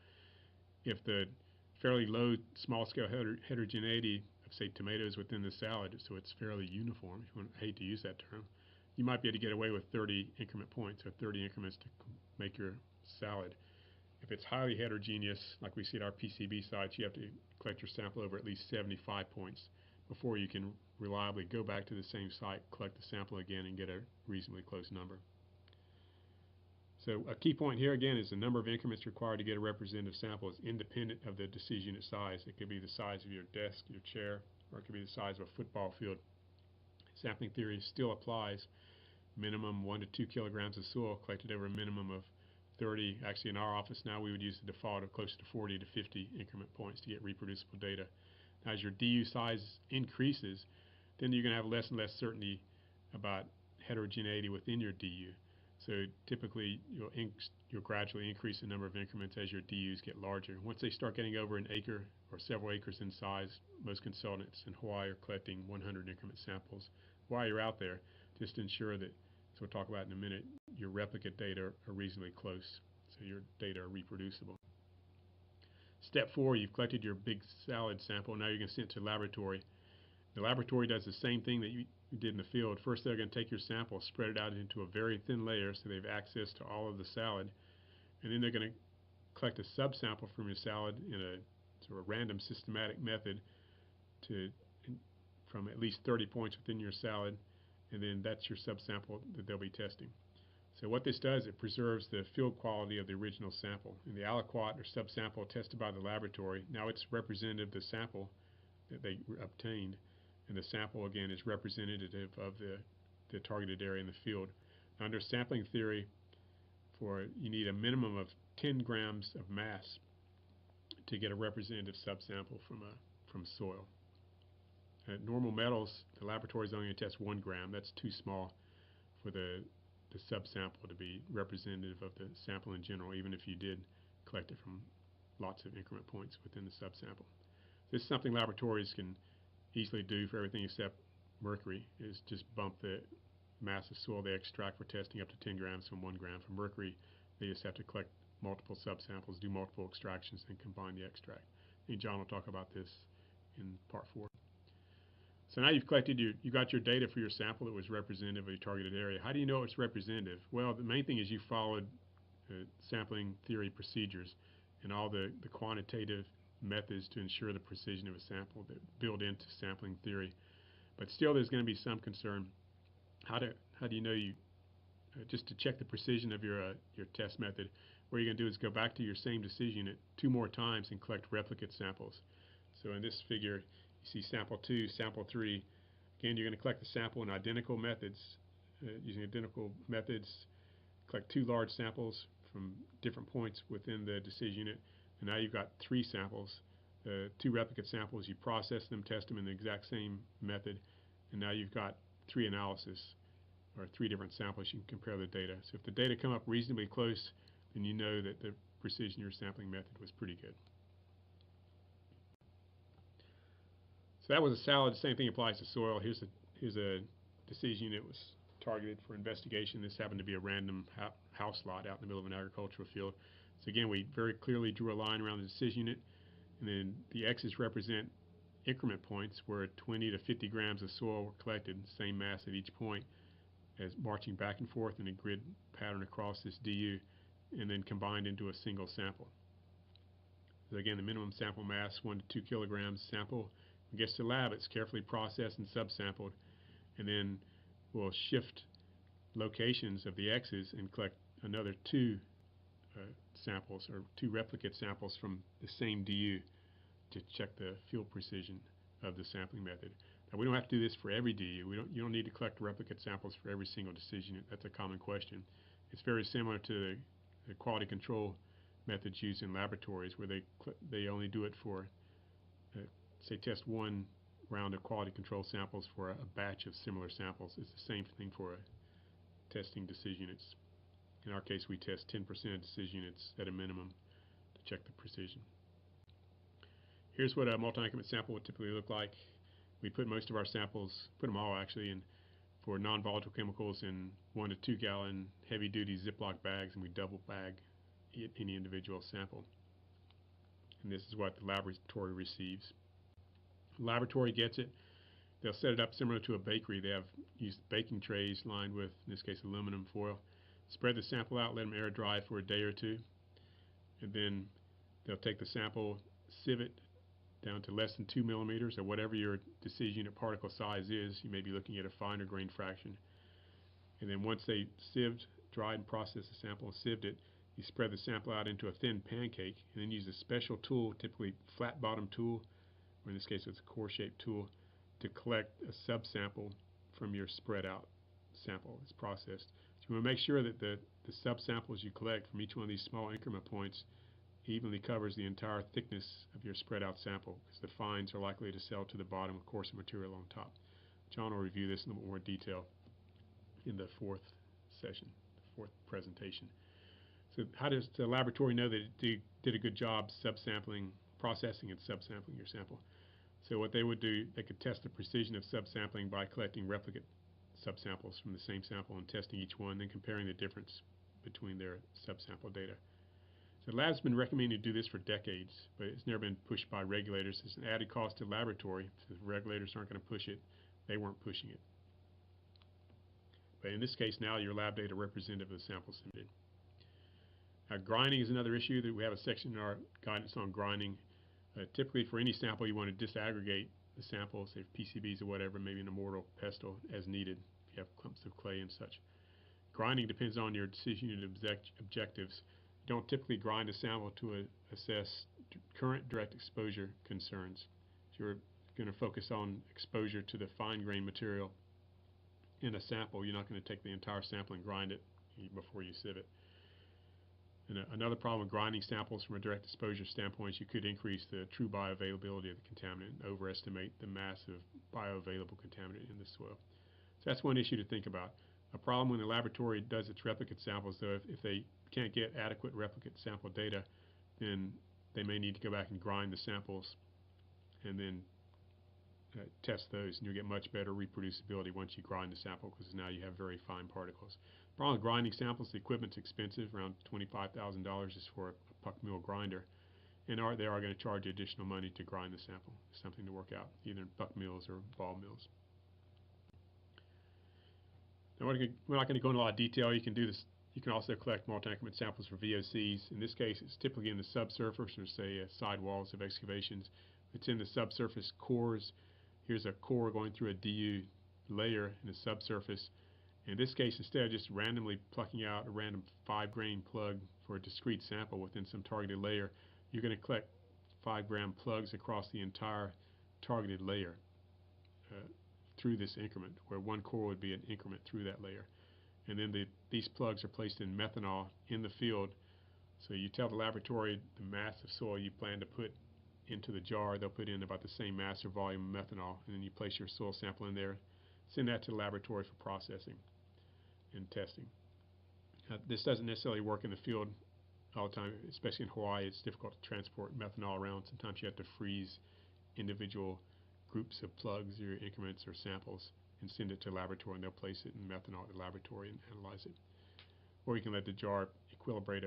If the fairly low small-scale heterogeneity of, say, tomatoes within the salad, so it's fairly uniform, I hate to use that term, you might be able to get away with 30 increment points, or 30 increments to make your salad. If it's highly heterogeneous, like we see at our PCB sites, you have to collect your sample over at least 75 points before you can reliably go back to the same site, collect the sample again, and get a reasonably close number. So a key point here again is the number of increments required to get a representative sample is independent of the decision unit size. It could be the size of your desk, your chair, or it could be the size of a football field. Sampling theory still applies. Minimum 1 to 2 kilograms of soil collected over a minimum of 30. Actually, in our office now, we would use the default of close to 40 to 50 increment points to get reproducible data. Now, as your DU size increases, then you're going to have less and less certainty about heterogeneity within your DU. So typically, you'll gradually increase the number of increments as your DUs get larger. Once they start getting over an acre or several acres in size, most consultants in Hawaii are collecting 100 increment samples. While you're out there, just to ensure that, as we'll talk about in a minute, your replicate data are reasonably close, so your data are reproducible. Step 4, you've collected your big salad sample. Now you're going to send it to the laboratory. The laboratory does the same thing that you did in the field. First, they're going to take your sample, spread it out into a very thin layer so they have access to all of the salad, and then they're going to collect a subsample from your salad in a sort of random systematic method from at least 30 points within your salad, and then that's your subsample that they'll be testing. So what this does, it preserves the field quality of the original sample. In the aliquot or subsample tested by the laboratory, now it's representative of the sample that they obtained, and the sample again is representative of the targeted area in the field. Under sampling theory, you need a minimum of 10 grams of mass to get a representative subsample from soil. At normal metals, the laboratory is only going to test 1 gram. That's too small for the subsample to be representative of the sample in general, even if you did collect it from lots of increment points within the subsample. This is something laboratories can easily do for everything except mercury, is just bump the mass of soil they extract for testing up to 10 grams from 1 gram. For mercury, they just have to collect multiple subsamples, do multiple extractions, and combine the extract. And John will talk about this in part 4. So now you've collected you got your data for your sample that was representative of your targeted area. How do you know it's representative? Well, the main thing is you followed sampling theory procedures and all the quantitative methods to ensure the precision of a sample that build into sampling theory. But still, there's going to be some concern. How do you know just to check the precision of your test method? What you're going to do is go back to your same decision unit 2 more times and collect replicate samples. So in this figure, you see sample 2, sample 3. Again, you're going to collect the sample in identical methods, using identical methods. Collect 2 large samples from different points within the decision unit, and now you've got 3 samples. 2 replicate samples, you process them, test them in the exact same method, and now you've got 3 analysis, or 3 different samples. You can compare the data. So if the data come up reasonably close, then you know that the precision of your sampling method was pretty good. So that was a salad. The same thing applies to soil. Here's a decision unit was targeted for investigation. This happened to be a random house lot out in the middle of an agricultural field. So again, we very clearly drew a line around the decision unit, and then the X's represent increment points where 20 to 50 grams of soil were collected, same mass at each point, as marching back and forth in a grid pattern across this DU, and then combined into a single sample. So again, the minimum sample mass, 1 to 2 kilograms sample. When it gets to the lab, it's carefully processed and subsampled, and then we'll shift locations of the X's and collect another 2 samples, or 2 replicate samples from the same DU to check the field precision of the sampling method. Now, we don't have to do this for every DU. You don't need to collect replicate samples for every single decision. That's a common question. It's very similar to the quality control methods used in laboratories, where they only do it for say test 1 round of quality control samples for a batch of similar samples. It's the same thing for testing decision units. In our case, we test 10% of decision units at a minimum to check the precision. Here's what a multi-increment sample would typically look like. We put most of our samples, put them all actually, in for non-volatile chemicals in 1 to 2 gallon heavy-duty Ziploc bags, and we double bag any individual sample. And this is what the laboratory receives. The laboratory gets it. They'll set it up similar to a bakery. They have used baking trays lined with, in this case, aluminum foil. Spread the sample out, let them air dry for a day or 2, and then they'll take the sample, sieve it down to less than 2 millimeters, or whatever your decision unit particle size is. You may be looking at a finer grain fraction. And then once they sieved, dried and processed the sample and sieved it, you spread the sample out into a thin pancake, and then use a special tool, typically flat bottom tool, or in this case it's a core shaped tool, to collect a subsample from your spread out sample that's processed. So you want to make sure that the subsamples you collect from each one of these small increment points evenly covers the entire thickness of your spread out sample, because the fines are likely to settle to the bottom with coarser material on top. John will review this in a little more detail in the 4th session, the 4th presentation. So how does the laboratory know that it did a good job subsampling, processing and subsampling your sample? So what they would do, they could test the precision of subsampling by collecting replicate subsamples from the same sample and testing each one, then comparing the difference between their subsample data. So the lab's been recommending to do this for decades, but it's never been pushed by regulators. It's an added cost to the laboratory. So if regulators aren't going to push it, they weren't pushing it. But in this case now, your lab data are representative of the sample submitted. Grinding is another issue that we have a section in our guidance on grinding. Typically for any sample you want to disaggregate the sample, say PCBs or whatever, maybe an immortal pestle as needed if you have clumps of clay and such. Grinding depends on your decision unit objectives. You don't typically grind a sample to assess current direct exposure concerns. If you're going to focus on exposure to the fine-grained material in a sample, you're not going to take the entire sample and grind it before you sieve it. And another problem with grinding samples from a direct exposure standpoint is you could increase the true bioavailability of the contaminant and overestimate the mass of bioavailable contaminant in the soil. So that's one issue to think about. A problem when the laboratory does its replicate samples, though, if they can't get adequate replicate sample data, then they may need to go back and grind the samples and then test those, and you'll get much better reproducibility once you grind the sample, because now you have very fine particles. The problem with grinding samples, the equipment's expensive, around $25,000 is for a puck mill grinder, and they are going to charge you additional money to grind the sample. Something to work out, either in puck mills or ball mills. Now we're not going to go into a lot of detail. You can do this. You can also collect multi-increment samples for VOCs. In this case, it's typically in the subsurface or say side walls of excavations. It's in the subsurface cores. Here's a core going through a DU layer in the subsurface. In this case, instead of just randomly plucking out a random 5-grain plug for a discrete sample within some targeted layer, you're going to collect 5-gram plugs across the entire targeted layer through this increment, where one core would be an increment through that layer. And then these plugs are placed in methanol in the field. So you tell the laboratory the mass of soil you plan to put into the jar. They'll put in about the same mass or volume of methanol, and then you place your soil sample in there, send that to the laboratory for processing and testing. This doesn't necessarily work in the field all the time, especially in Hawaii. It's difficult to transport methanol around. Sometimes you have to freeze individual groups of plugs or increments or samples and send it to the laboratory, and they'll place it in methanol at the laboratory and analyze it. Or you can let the jar equilibrate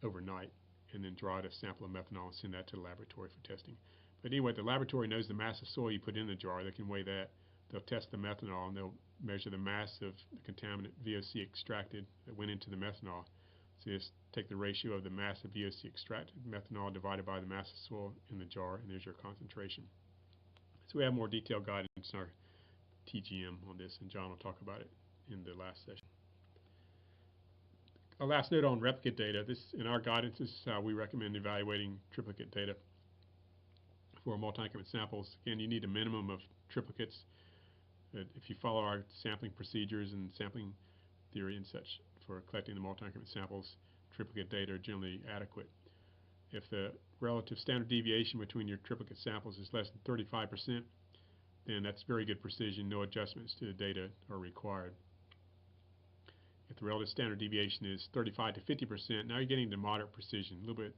overnight and then draw out a sample of methanol and send that to the laboratory for testing. But anyway, the laboratory knows the mass of soil you put in the jar. They can weigh that. They'll test the methanol, and they'll measure the mass of the contaminant VOC extracted that went into the methanol. So you just take the ratio of the mass of VOC extracted methanol divided by the mass of soil in the jar, and there's your concentration. So we have more detailed guidance in our TGM on this, and John will talk about it in the last session. A last note on replicate data. This, in our guidance, this is how we recommend evaluating triplicate data for multi-increment samples. Again, you need a minimum of triplicates. If you follow our sampling procedures and sampling theory and such for collecting the multi-increment samples, triplicate data are generally adequate. If the relative standard deviation between your triplicate samples is less than 35%, then that's very good precision. No adjustments to the data are required. If the relative standard deviation is 35 to 50%, now you're getting to moderate precision, a little bit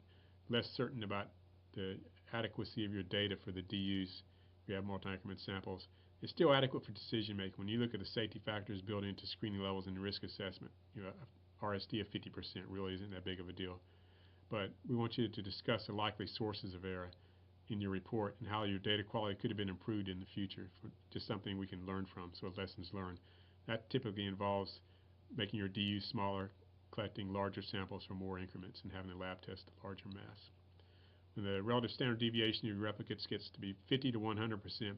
less certain about the adequacy of your data for the DUs if you have multi-increment samples. It's still adequate for decision making. When you look at the safety factors built into screening levels and risk assessment, RSD of 50% really isn't that big of a deal. But we want you to discuss the likely sources of error in your report and how your data quality could have been improved in the future, for just something we can learn from, so lessons learned. That typically involves making your DU smaller, collecting larger samples for more increments, and having the lab test a larger mass. When the relative standard deviation of your replicates gets to be 50 to 100%,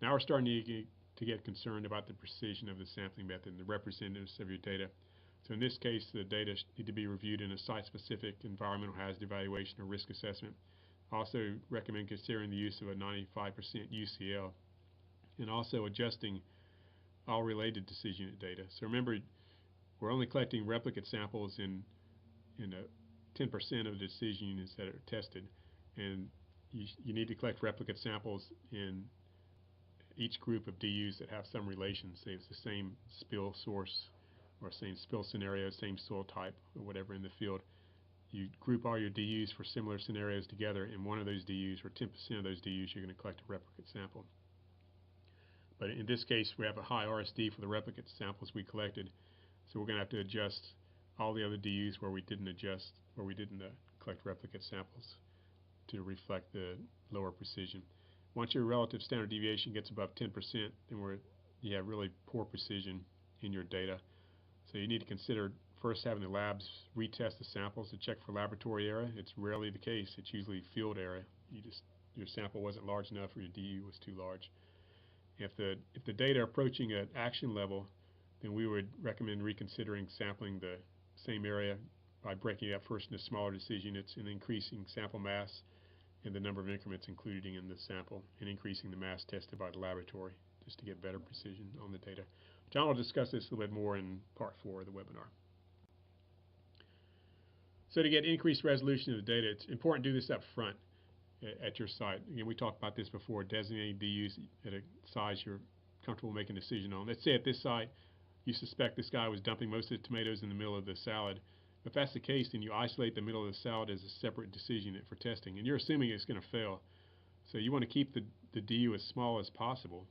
now we're starting to get concerned about the precision of the sampling method and the representativeness of your data. So in this case, the data need to be reviewed in a site-specific environmental hazard evaluation or risk assessment. I also recommend considering the use of a 95% UCL and also adjusting all related decision unit data. So remember, we're only collecting replicate samples in 10% of the decision units that are tested, and you need to collect replicate samples in each group of DUs that have some relation, say it's the same spill source or same spill scenario, same soil type, or whatever in the field. You group all your DUs for similar scenarios together. In one of those DUs, or 10% of those DUs, you're going to collect a replicate sample. But in this case, we have a high RSD for the replicate samples we collected, so we're going to have to adjust all the other DUs where we didn't collect replicate samples to reflect the lower precision. Once your relative standard deviation gets above 10%, then you have really poor precision in your data. So you need to consider first having the labs retest the samples to check for laboratory error. It's rarely the case. It's usually field error. Your sample wasn't large enough or your DU was too large. If the data are approaching an action level, then we would recommend reconsidering sampling the same area by breaking it up first into smaller decision units and increasing sample mass and the number of increments included in the sample, and increasing the mass tested by the laboratory just to get better precision on the data. John will discuss this a little bit more in part 4 of the webinar. So to get increased resolution of the data, it's important to do this up front at your site. Again, we talked about this before, designating DUs at a size you're comfortable making a decision on. Let's say at this site you suspect this guy was dumping most of the tomatoes in the middle of the salad. If that's the case, then you isolate the middle of the salad as a separate decision unit for testing, and you're assuming it's going to fail. So you want to keep the DU as small as possible,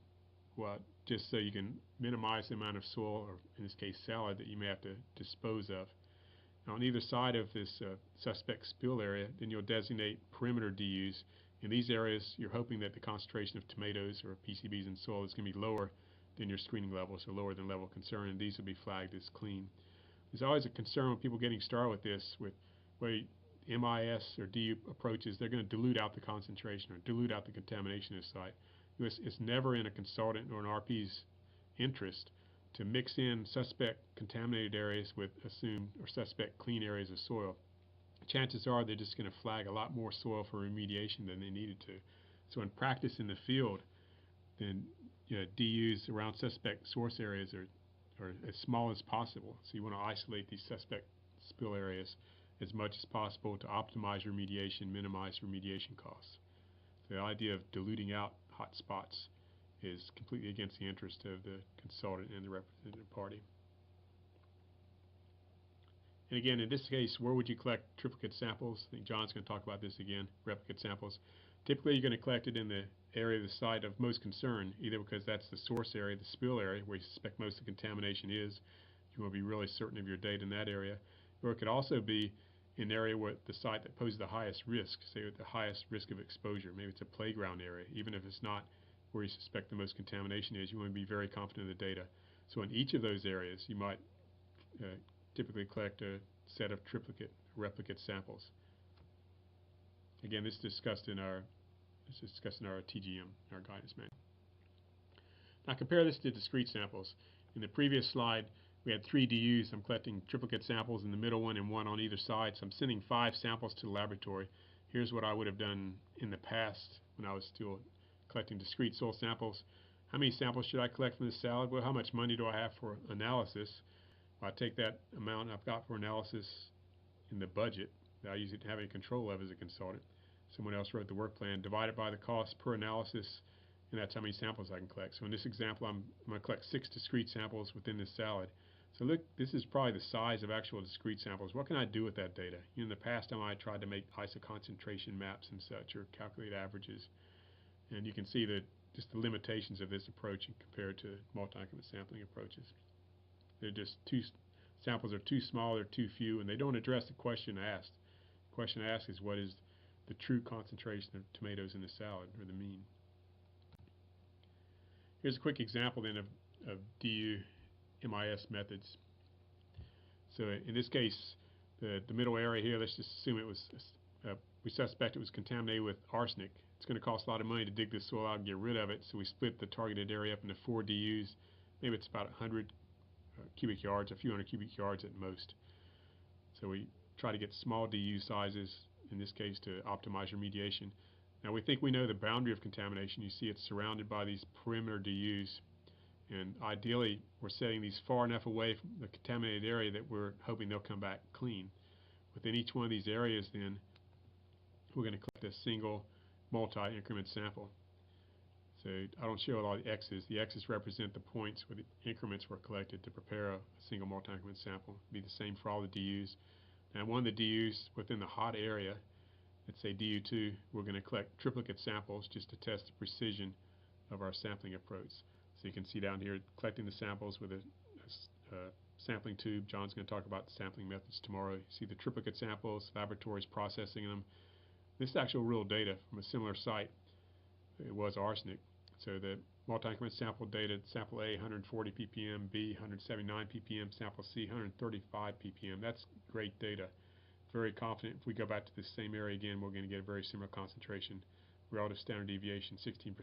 just so you can minimize the amount of soil, or in this case salad, that you may have to dispose of. Now, on either side of this suspect spill area, then you'll designate perimeter DUs. In these areas, you're hoping that the concentration of tomatoes or PCBs in soil is going to be lower than your screening level, so lower than level of concern, and these will be flagged as clean. There's always a concern when people getting started with this, with way MIS or DU approaches, they're going to dilute out the concentration or dilute out the contamination of the site. It's never in a consultant or an RP's interest to mix in suspect contaminated areas with assumed or suspect clean areas of soil. Chances are they're just going to flag a lot more soil for remediation than they needed to. So in practice in the field, then DUs around suspect source areas are as small as possible. So you want to isolate these suspect spill areas as much as possible to optimize remediation, minimize remediation costs. So the idea of diluting out hot spots is completely against the interest of the consultant and the representative party. And again, in this case, where would you collect triplicate samples? I think John's going to talk about this again, replicate samples. Typically, you're going to collect it in the area of the site of most concern, either because that's the source area, the spill area, where you suspect most of the contamination is. You want to be really certain of your data in that area. Or it could also be in an area where the site that poses the highest risk, say with the highest risk of exposure. Maybe it's a playground area, even if it's not where you suspect the most contamination is. You want to be very confident in the data. So in each of those areas, you might typically collect a set of replicate samples. Again, this is discussed in our TGM, our guidance manual. Now compare this to discrete samples. In the previous slide, we had 3 DUs. I'm collecting triplicate samples in the middle one and 1 on either side. So I'm sending 5 samples to the laboratory. Here's what I would have done in the past when I was still collecting discrete soil samples. How many samples should I collect from this salad? Well, how much money do I have for analysis? I take that amount I've got for analysis in the budget that I usually didn't have any control of as a consultant. Someone else wrote the work plan, divide it by the cost per analysis, and that's how many samples I can collect. So in this example, I'm going to collect 6 discrete samples within this salad. So look, this is probably the size of actual discrete samples. What can I do with that data? In the past, I might have tried to make isoconcentration maps and such, or calculate averages. And you can see that just the limitations of this approach compared to multi-increment sampling approaches. They're just samples are too small, they're too few, and they don't address the question asked. The question asked is, what is the true concentration of tomatoes in the salad, or the mean? Here's a quick example then of DU MIS methods. So in this case, the middle area here, let's just assume it was, we suspect it was contaminated with arsenic. It's going to cost a lot of money to dig this soil out and get rid of it, so we split the targeted area up into 4 DUs. Maybe it's about 100 cubic yards, a few hundred cubic yards at most. So we try to get small DU sizes, in this case, to optimize remediation. Now we think we know the boundary of contamination. You see it's surrounded by these perimeter DUs, and ideally we're setting these far enough away from the contaminated area that we're hoping they'll come back clean. Within each one of these areas then, we're going to collect a single multi-increment sample. So I don't show a lot of the X's. The X's represent the points where the increments were collected to prepare a single multi-increment sample. It'll be the same for all the DUs. Now one of the DUs within the hot area, let's say DU2, we're going to collect triplicate samples just to test the precision of our sampling approach. So you can see down here collecting the samples with a sampling tube. John's going to talk about the sampling methods tomorrow. You see the triplicate samples, laboratories processing them. This is actual real data from a similar site. It was arsenic. So the multi-increment sample data, sample A 140 ppm, B 179 ppm, sample C 135 ppm. That's great data. Very confident if we go back to the same area again, we're going to get a very similar concentration. Relative standard deviation 16%.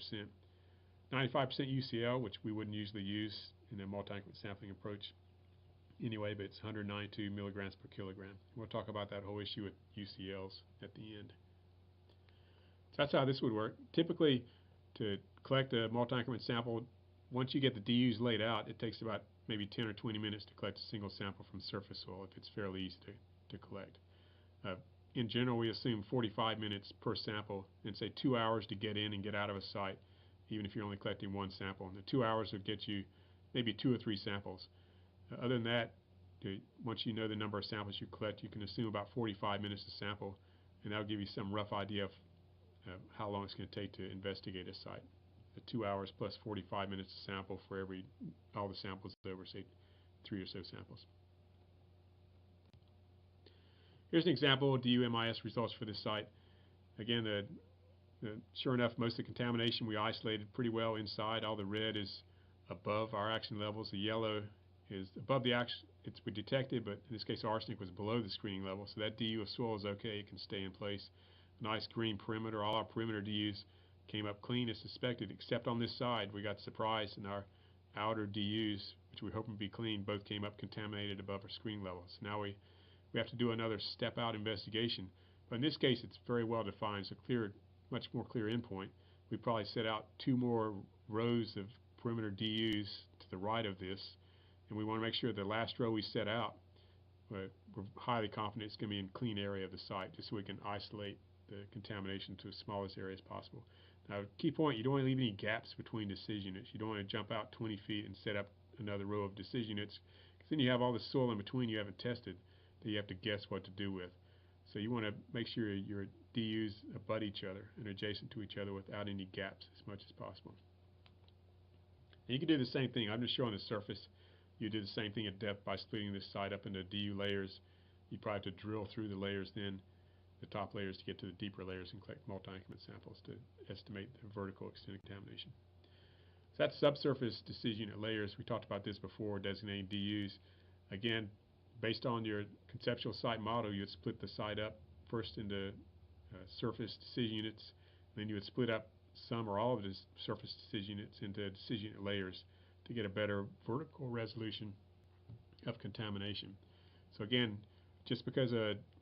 95% UCL, which we wouldn't usually use in a multi-increment sampling approach anyway, but it's 192 milligrams per kilogram. We'll talk about that whole issue with UCLs at the end. So that's how this would work. Typically, to collect a multi-increment sample, once you get the DUs laid out, it takes about maybe 10 or 20 minutes to collect a single sample from surface soil if it's fairly easy to collect. In general, we assume 45 minutes per sample and say 2 hours to get in and get out of a site, even if you're only collecting one sample. And the 2 hours would get you maybe 2 or 3 samples. Other than that, once you know the number of samples you collect, you can assume about 45 minutes to sample, and that'll give you some rough idea of how long it's going to take to investigate a site. 2 hours plus 45 minutes to sample for all the samples over, say, 3 or so samples. Here's an example of DU-MIS results for this site. Again, sure enough, most of the contamination we isolated pretty well inside. All the red is above our action levels. The yellow is above the action. We detected, but in this case, arsenic was below the screening level. So that DU of soil is okay. It can stay in place. Nice green perimeter. All our perimeter DUs came up clean as suspected, except on this side. We got surprised, and our outer DUs, which we hope would be clean, both came up contaminated above our screening levels. Now we have to do another step-out investigation. But in this case, it's very well defined. It's a much more clear endpoint. We probably set out 2 more rows of perimeter DUs to the right of this, and we want to make sure the last row we set out, we're highly confident it's going to be in a clean area of the site, just so we can isolate the contamination to as small as area as possible. Now, key point, you don't want to leave any gaps between decision units. You don't want to jump out 20 feet and set up another row of decision units, because then you have all the soil in between you haven't tested that you have to guess what to do with. So you want to make sure your DUs abut each other and adjacent to each other without any gaps as much as possible. And you can do the same thing. I'm just showing the surface. You do the same thing at depth by splitting this site up into DU layers. You probably have to drill through the layers then, the top layers, to get to the deeper layers and collect multi-increment samples to estimate the vertical extent of contamination. So that's subsurface decision unit layers. We talked about this before, designating DUs. Again, based on your conceptual site model, you would split the site up first into surface decision units, then you would split up some or all of the surface decision units into decision unit layers to get a better vertical resolution of contamination. So again, just because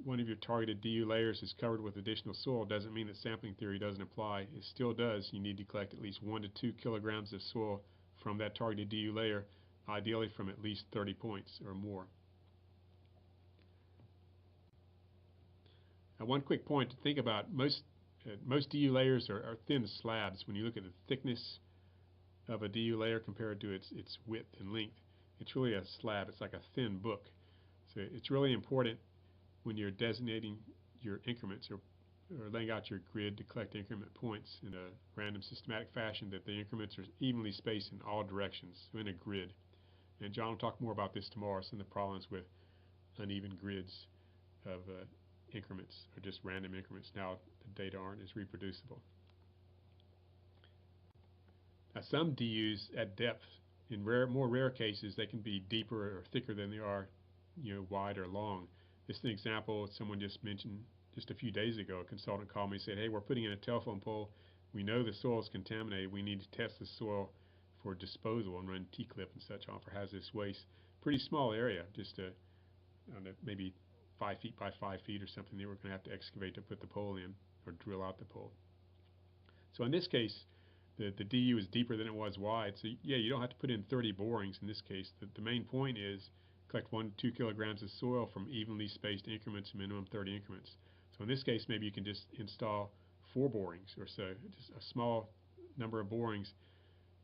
one of your targeted DU layers is covered with additional soil doesn't mean that sampling theory doesn't apply. It still does. You need to collect at least 1 to 2 kilograms of soil from that targeted DU layer, ideally from at least 30 points or more. Now, one quick point to think about, most DU layers are thin slabs. When you look at the thickness of a DU layer compared to its width and length, it's really a slab. It's like a thin book. So it's really important when you're designating your increments or laying out your grid to collect increment points in a random systematic fashion that the increments are evenly spaced in all directions, so in a grid. And John will talk more about this tomorrow, some of the problems with uneven grids of increments, or just random increments. Now the data aren't as reproducible. Now some DUs at depth, in more rare cases, they can be deeper or thicker than they are, wide or long. This is an example someone just mentioned just a few days ago. A consultant called me and said, hey, we're putting in a telephone pole. We know the soil is contaminated. We need to test the soil for disposal and run T-clip and such on for hazardous waste. Pretty small area, just maybe 5 feet by 5 feet or something that we're going to have to excavate to put the pole in or drill out the pole. So in this case, the DU is deeper than it was wide. So yeah, you don't have to put in 30 borings in this case. The main point is collect 1 to 2 kilograms of soil from evenly spaced increments, minimum 30 increments. So in this case, maybe you can just install 4 borings or so, just a small number of borings,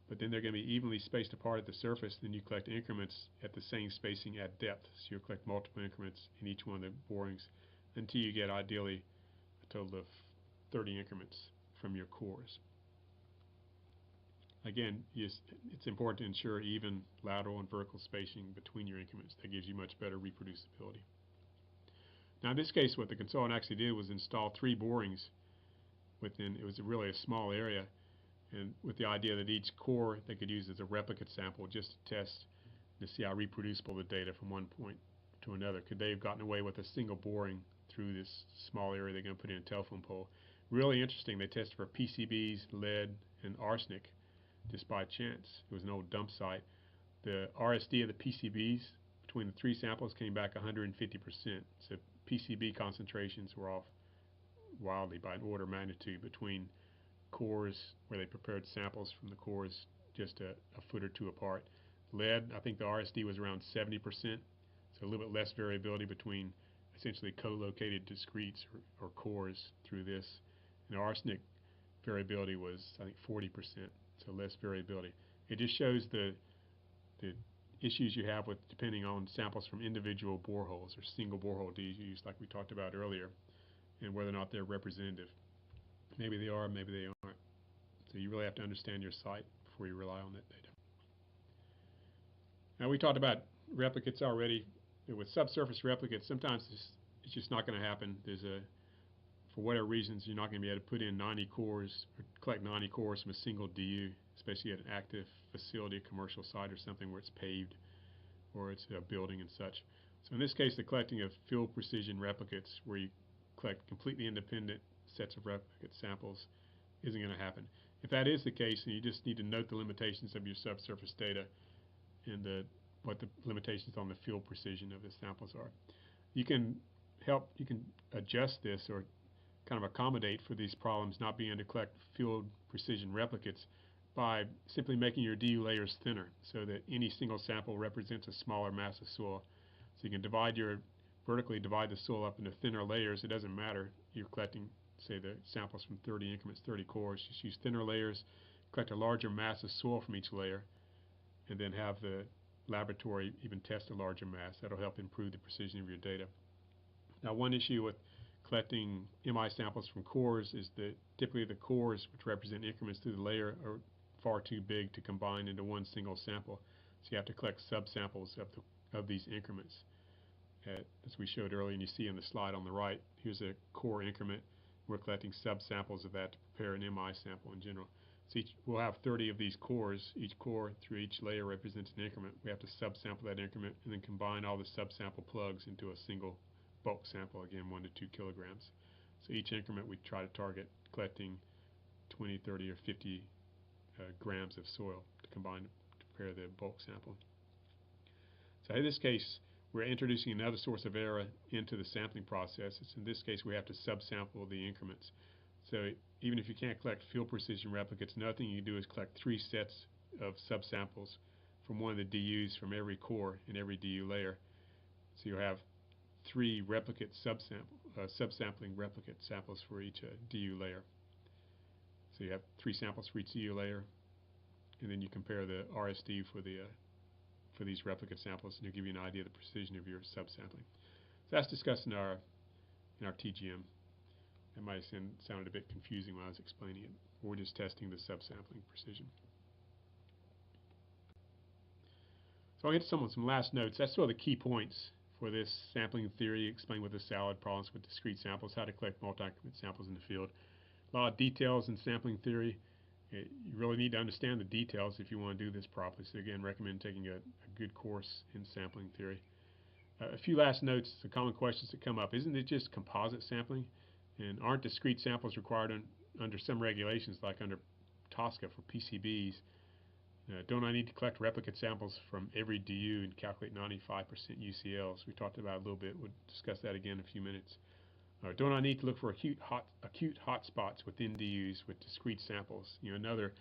but then they're going to be evenly spaced apart at the surface. Then you collect increments at the same spacing at depth. So you'll collect multiple increments in each one of the borings until you get ideally a total of 30 increments from your cores. Again, it's important to ensure even lateral and vertical spacing between your increments. That gives you much better reproducibility. Now in this case, what the consultant actually did was install 3 borings within, it was really a small area, and with the idea that each core they could use as a replicate sample just to test to see how reproducible the data from one point to another. Could they have gotten away with a single boring through this small area they're going to put in a telephone pole? Really interesting, they tested for PCBs, lead, and arsenic just by chance. It was an old dump site. The RSD of the PCBs between the 3 samples came back 150%. So PCB concentrations were off wildly by an order of magnitude between cores where they prepared samples from the cores just a foot or 2 apart. Lead, I think the RSD was around 70%, so a little bit less variability between essentially co-located discretes or cores through this. And arsenic variability was, I think, 40%, so less variability. It just shows the issues you have with depending on samples from individual boreholes or single borehole DUs like we talked about earlier, and whether or not they're representative. Maybe they are, maybe they aren't. So you really have to understand your site before you rely on that data. Now we talked about replicates already. With subsurface replicates, sometimes it's just not going to happen. For whatever reasons, you're not going to be able to put in 90 cores or collect 90 cores from a single DU, especially at an active facility, a commercial site or something where it's paved or it's a building and such. So in this case, the collecting of field precision replicates where you collect completely independent sets of replicate samples isn't going to happen. If that is the case, then you just need to note the limitations of your subsurface data and what the limitations on the field precision of the samples are. You can adjust this or kind of accommodate for these problems not being able to collect field precision replicates by simply making your DU layers thinner so that any single sample represents a smaller mass of soil. So you can vertically divide the soil up into thinner layers. It doesn't matter. You're collecting, say, the samples from 30 increments, 30 cores. Just use thinner layers, collect a larger mass of soil from each layer, and then have the laboratory even test a larger mass. That'll help improve the precision of your data. Now, one issue with collecting MI samples from cores is that typically the cores, which represent increments through the layer, are far too big to combine into one single sample. So you have to collect subsamples of these increments. As we showed earlier, and you see in the slide on the right, here's a core increment. We're collecting subsamples of that to prepare an MI sample in general. So we'll have 30 of these cores. Each core through each layer represents an increment. We have to subsample that increment and then combine all the subsample plugs into a single bulk sample, again 1 to 2 kilograms. So each increment we try to target collecting 20, 30, or 50 grams of soil to combine to prepare the bulk sample. So in this case, we're introducing another source of error into the sampling process. In this case, we have to subsample the increments. So even if you can't collect field precision replicates, another thing you can do is collect 3 sets of subsamples from one of the DUs from every core in every DU layer. So you'll have 3 replicate subsampling replicate samples for each DU layer. So you have 3 samples for each DU layer, and then you compare the RSD for these replicate samples, and it'll give you an idea of the precision of your subsampling. So that's discussed in our TGM. That might have sounded a bit confusing when I was explaining it. We're just testing the subsampling precision. So I'll get to some last notes. That's sort of the key points for this sampling theory, explain with the salad problems with discrete samples, how to collect multi-increment samples in the field. A lot of details in sampling theory. You really need to understand the details if you want to do this properly. So again, recommend taking a good course in sampling theory. A few last notes, the common questions that come up. Isn't it just composite sampling? And aren't discrete samples required under some regulations, like under TSCA for PCBs? Don't I need to collect replicate samples from every DU and calculate 95% UCLs? We talked about it a little bit. We'll discuss that again in a few minutes. Don't I need to look for acute hotspots within DUs with discrete samples? Another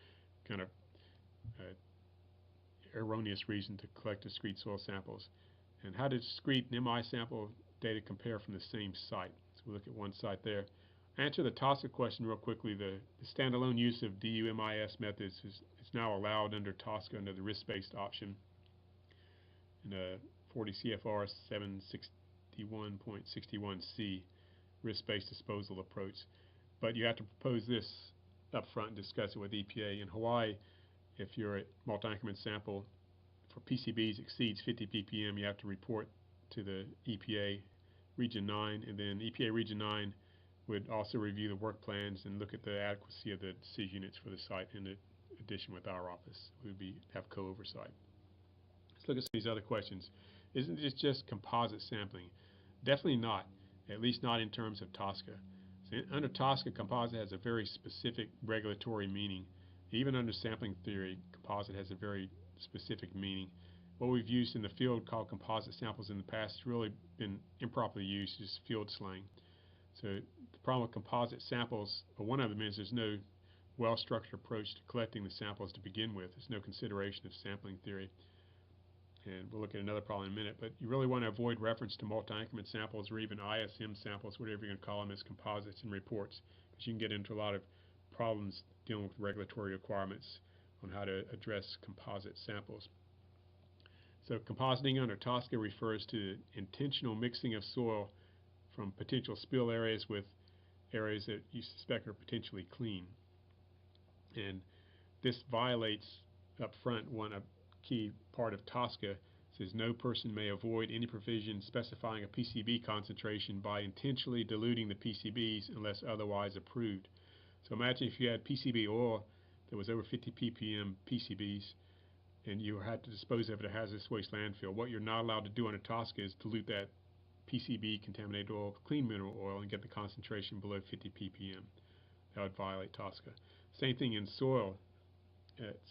kind of erroneous reason to collect discrete soil samples. And how does discrete and MI sample data compare from the same site? So we'll look at one site there. Answer the TSCA question real quickly. The standalone use of DU MIS methods is now allowed under TSCA under the risk-based option in 40 CFR 761.61C, risk-based disposal approach. But you have to propose this up front and discuss it with EPA. In Hawaii, if your multi-increment sample for PCBs exceeds 50 ppm, you have to report to the EPA Region 9, and then EPA Region 9 would also review the work plans and look at the adequacy of the decision units for the site. In addition, with our office, we would have co-oversight. Let's look at some of these other questions. Isn't this just composite sampling? Definitely not, at least not in terms of TSCA. So under TSCA, composite has a very specific regulatory meaning. Even under sampling theory, composite has a very specific meaning. What we've used in the field called composite samples in the past has really been improperly used as field slang. So the problem with composite samples, or one of them, is there's no well-structured approach to collecting the samples to begin with. There's no consideration of sampling theory. And we'll look at another problem in a minute, but you really want to avoid reference to multi-increment samples or even ISM samples, whatever you're going to call them, as composites and reports, because you can get into a lot of problems dealing with regulatory requirements on how to address composite samples. So compositing under TSCA refers to intentional mixing of soil from potential spill areas with areas that you suspect are potentially clean. And this violates up front a key part of TSCA. Says no person may avoid any provision specifying a PCB concentration by intentionally diluting the PCBs unless otherwise approved. So imagine if you had PCB oil that was over 50 ppm PCBs and you had to dispose of it at a hazardous waste landfill. What you're not allowed to do under TSCA is dilute that PCB contaminated oil with clean mineral oil and get the concentration below 50 ppm. That would violate TSCA. Same thing in soil.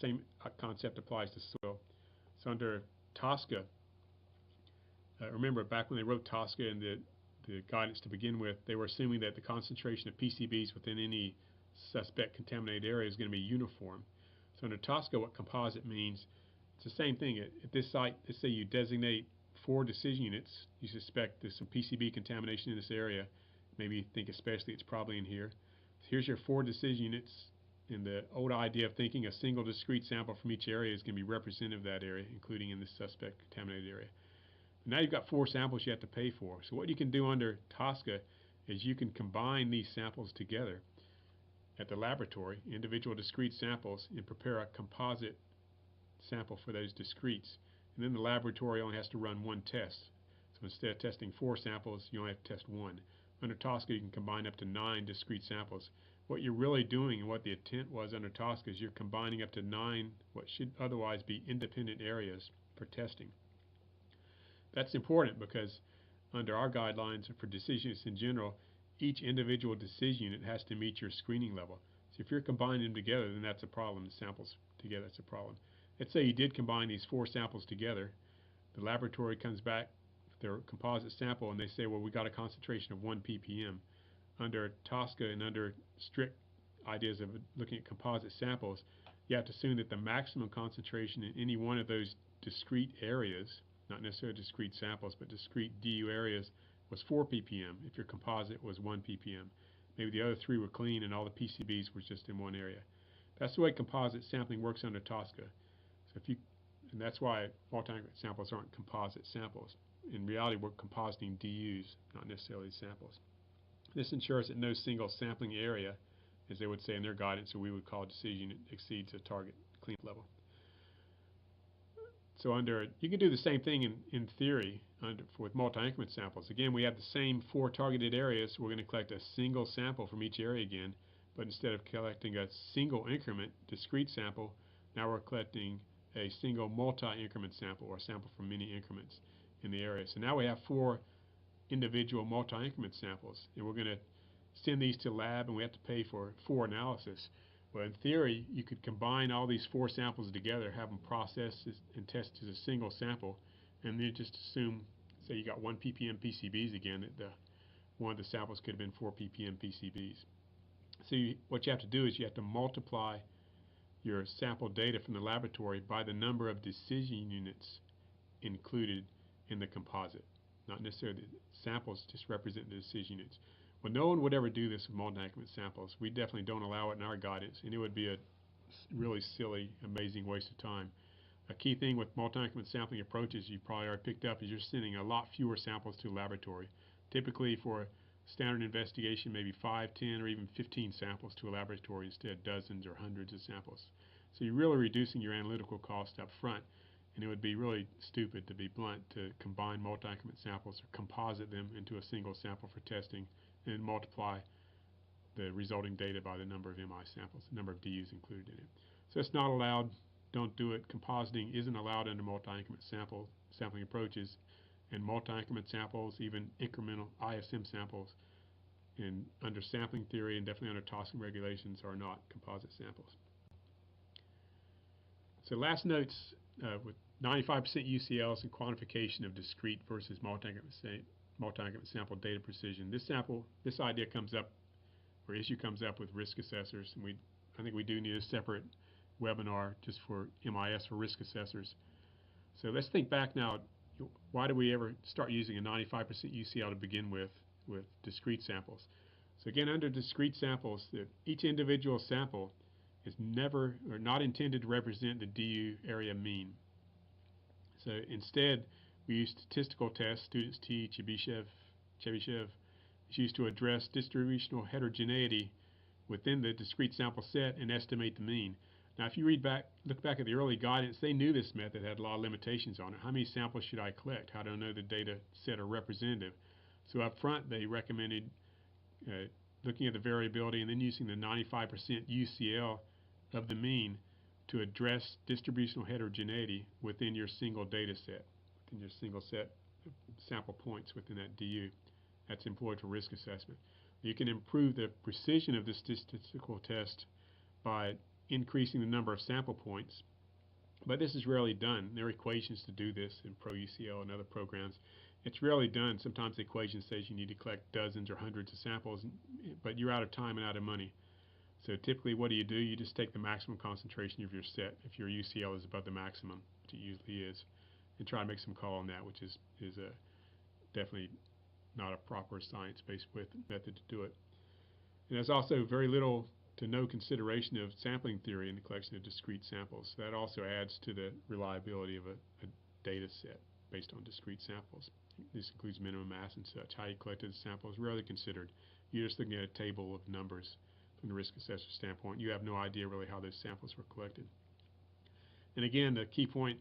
Same concept applies to soil. So under TSCA, remember back when they wrote TSCA and the guidance to begin with, they were assuming that the concentration of PCBs within any suspect contaminated area is going to be uniform. So under TSCA, what composite means, it's the same thing. At this site, let's say you designate 4 decision units. You suspect there's some PCB contamination in this area. Maybe you think especially it's probably in here. So here's your 4 decision units. And the old idea of thinking a single discrete sample from each area is going to be representative of that area, including in the suspect contaminated area. But now you've got 4 samples you have to pay for. So what you can do under TSCA is you can combine these samples together at the laboratory, individual discrete samples, and prepare a composite sample for those discretes. And then the laboratory only has to run 1 test. So instead of testing 4 samples, you only have to test 1. Under TSCA, you can combine up to 9 discrete samples. What you're really doing and what the intent was under TSCA is you're combining up to 9 what should otherwise be independent areas for testing. That's important because under our guidelines for decisions in general, each individual decision unit has to meet your screening level. So if you're combining them together, then that's a problem. The samples together, that's a problem. Let's say you did combine these 4 samples together. The laboratory comes back with their composite sample and they say, well, we got a concentration of 1 ppm. Under TSCA and under strict ideas of looking at composite samples, you have to assume that the maximum concentration in any one of those discrete areas, not necessarily discrete samples, but discrete DU areas, was 4 ppm if your composite was 1 ppm. Maybe the other 3 were clean and all the PCBs were just in one area. That's the way composite sampling works under TSCA. So and that's why multi-increment samples aren't composite samples. In reality, we're compositing DUs, not necessarily samples. This ensures that no single sampling area, as they would say in their guidance, or we would call a decision unit, exceeds a target clean level. So you can do the same thing in theory with multi-increment samples. Again, we have the same 4 targeted areas. We're going to collect a single sample from each area again, but instead of collecting a single increment discrete sample, now we're collecting a single multi-increment sample, or a sample from many increments in the area. So now we have 4 individual multi-increment samples, and we're going to send these to lab, and we have to pay for 4 analysis. But in theory, you could combine all these 4 samples together, have them processed and tested as a single sample, and then just assume, say you got 1 ppm PCBs again, that one of the samples could have been 4 ppm PCBs. So what you have to do is you have to multiply your sample data from the laboratory by the number of decision units included in the composite. Not necessarily the samples, just represent the decision units. Well, no one would ever do this with multi-increment samples. We definitely don't allow it in our guidance, and it would be a really silly, amazing waste of time. A key thing with multi-increment sampling approaches you probably already picked up is you're sending a lot fewer samples to a laboratory. Typically for standard investigation, maybe 5, 10, or even 15 samples to a laboratory instead of dozens or hundreds of samples. So you're really reducing your analytical cost up front, and it would be really stupid, to be blunt, to combine multi-increment samples or composite them into a single sample for testing and multiply the resulting data by the number of MI samples, the number of DUs included in it. So it's not allowed. Don't do it. Compositing isn't allowed under multi-increment sampling approaches, and multi-increment samples, even incremental ISM samples, and under sampling theory and definitely under TOSCM regulations, are not composite samples. So last notes with 95% UCLs and quantification of discrete versus multi-increment sample data precision. This idea comes up, or issue comes up, with risk assessors, and I think we do need a separate webinar just for MIS for risk assessors. So let's think back now. Why do we ever start using a 95% UCL to begin with discrete samples? So again, under discrete samples, each individual sample is never or not intended to represent the DU area mean. So instead, we use statistical tests. Students T. Chebyshev is used to address distributional heterogeneity within the discrete sample set and estimate the mean. Now, if you look back at the early guidance, they knew this method had a lot of limitations on it. How many samples should I collect? How do I know the data set are representative? So up front, they recommended looking at the variability and then using the 95% UCL of the mean to address distributional heterogeneity within your single data set, within your single set of sample points within that DU. That's employed for risk assessment. You can improve the precision of the statistical test by increasing the number of sample points, but this is rarely done. There are equations to do this in ProUCL and other programs. It's rarely done. Sometimes the equation says you need to collect dozens or hundreds of samples, but you're out of time and out of money. So typically what do? You just take the maximum concentration of your set if your UCL is above the maximum, which it usually is, and try to make some call on that, which is definitely not a proper science-based method to do it. And there's also very little to no consideration of sampling theory in the collection of discrete samples. So that also adds to the reliability of a data set based on discrete samples. This includes minimum mass and such. How you collected the sample is rarely considered. You're just looking at a table of numbers from the risk assessor standpoint. You have no idea really how those samples were collected. And again, the key point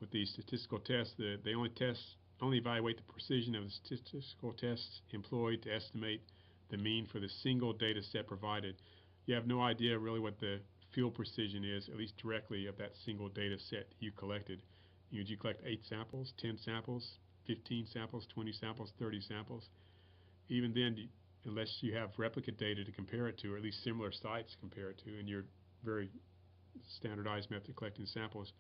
with these statistical tests, they only evaluate the precision of the statistical tests employed to estimate the mean for the single data set provided. You have no idea really what the field precision is, at least directly, of that single data set you collected. Did you collect 8 samples, 10 samples, 15 samples, 20 samples, 30 samples? Even then, unless you have replicate data to compare it to, or at least similar sites to compare it to, and your very standardized method of collecting samples,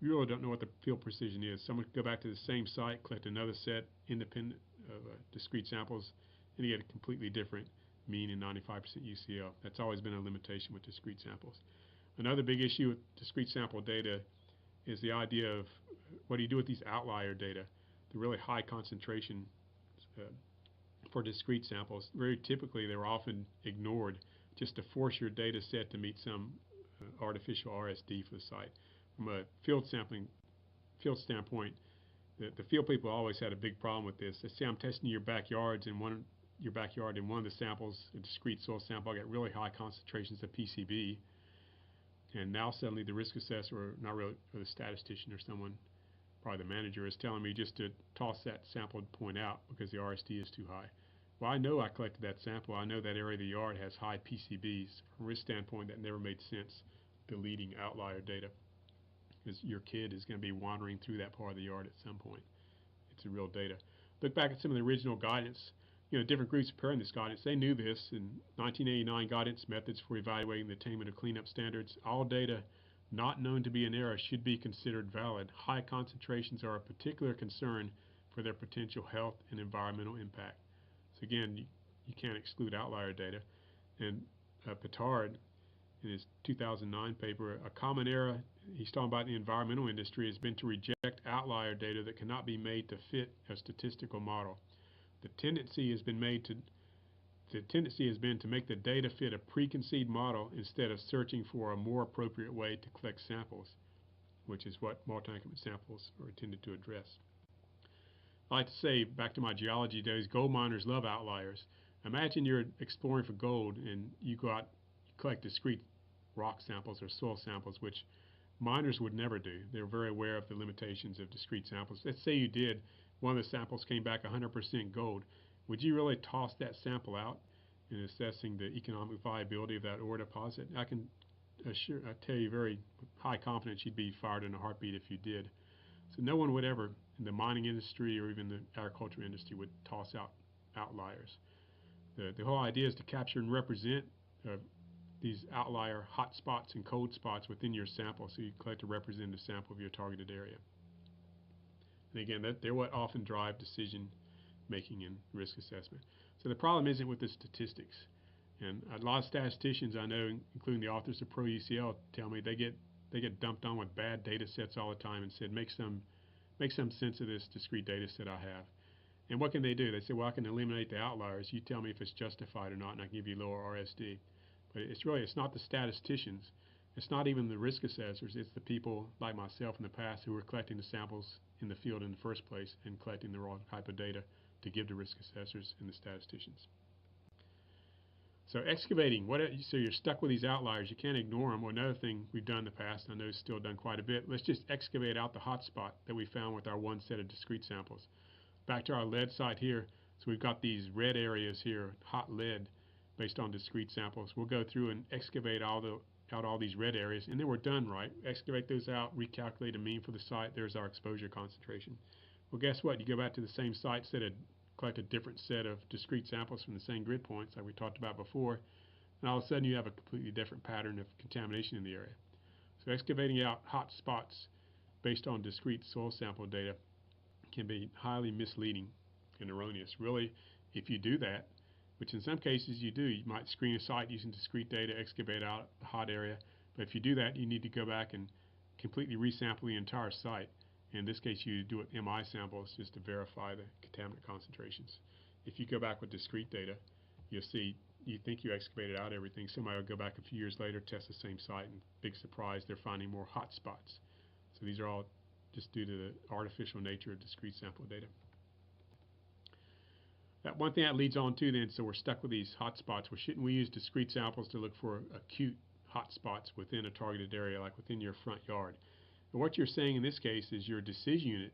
you really don't know what the field precision is. Someone could go back to the same site, collect another set independent of discrete samples, and you get a completely different mean in 95% UCL. That's always been a limitation with discrete samples. Another big issue with discrete sample data is the idea of what do you do with these outlier data, the really high concentration for discrete samples. Very typically, they're often ignored just to force your data set to meet some artificial RSD for the site. From a field standpoint, the field people always had a big problem with this. They say I'm testing your backyard, and one of the samples, a discrete soil sample, I got really high concentrations of PCB, and now suddenly the risk assessor, or not really, or the statistician or someone, probably the manager, is telling me just to toss that sampled point out because the RSD is too high. Well, I know I collected that sample. I know that area of the yard has high PCBs. From a risk standpoint, that never made sense, deleting outlier data, because your kid is going to be wandering through that part of the yard at some point. It's a real data. Look back at some of the original guidance. Different groups preparing this guidance, they knew this. In 1989, guidance methods for evaluating the attainment of cleanup standards, all data not known to be in error should be considered valid. High concentrations are a particular concern for their potential health and environmental impact. So again, you can't exclude outlier data. And Petard, in his 2009 paper, a common error he's talking about in the environmental industry has been to reject outlier data that cannot be made to fit a statistical model. The tendency has been to make the data fit a preconceived model instead of searching for a more appropriate way to collect samples, which is what multi-increment samples are intended to address. I like to say, back to my geology days, gold miners love outliers. Imagine you're exploring for gold and you go out, you collect discrete rock samples or soil samples, which miners would never do. They're very aware of the limitations of discrete samples. Let's say you did, one of the samples came back 100% gold. Would you really toss that sample out in assessing the economic viability of that ore deposit? I can tell you very high confidence you'd be fired in a heartbeat if you did. So no one would ever, in the mining industry or even the agricultural industry, would toss out outliers. The whole idea is to capture and represent these outlier hot spots and cold spots within your sample, so you collect a representative sample of your targeted area. And again, they're what often drive decision making and risk assessment. So the problem isn't with the statistics. And a lot of statisticians I know, including the authors of Pro UCL, tell me they get dumped on with bad data sets all the time and said, make some sense of this discrete data set I have. And what can they do? They say, well, I can eliminate the outliers. You tell me if it's justified or not, and I can give you lower RSD. But it's not the statisticians. It's not even the risk assessors. It's the people like myself in the past who were collecting the samples in the field in the first place and collecting the wrong type of data to give to risk assessors and the statisticians. So excavating, so you're stuck with these outliers. You can't ignore them. Well, another thing we've done in the past, I know it's still done quite a bit, let's just excavate out the hot spot that we found with our one set of discrete samples. Back to our lead site here, so we've got these red areas here, hot lead, based on discrete samples. We'll go through and excavate out all these red areas, and then we're done, right? Excavate those out, recalculate a mean for the site. There's our exposure concentration. Well, guess what? You go back to the same site, collect a different set of discrete samples from the same grid points like we talked about before, and all of a sudden you have a completely different pattern of contamination in the area. So excavating out hot spots based on discrete soil sample data can be highly misleading and erroneous. Really, if you do that, which in some cases you do, you might screen a site using discrete data, excavate out a hot area, but if you do that, you need to go back and completely resample the entire site. In this case, you do it MI samples just to verify the contaminant concentrations. If you go back with discrete data, you'll see, you think you excavated out everything. Somebody will go back a few years later, test the same site, and big surprise, they're finding more hot spots. So these are all just due to the artificial nature of discrete sample data. That one thing that leads on to then, so we're stuck with these hot spots. Well, shouldn't we use discrete samples to look for acute hot spots within a targeted area, like within your front yard? And what you're saying in this case is your decision unit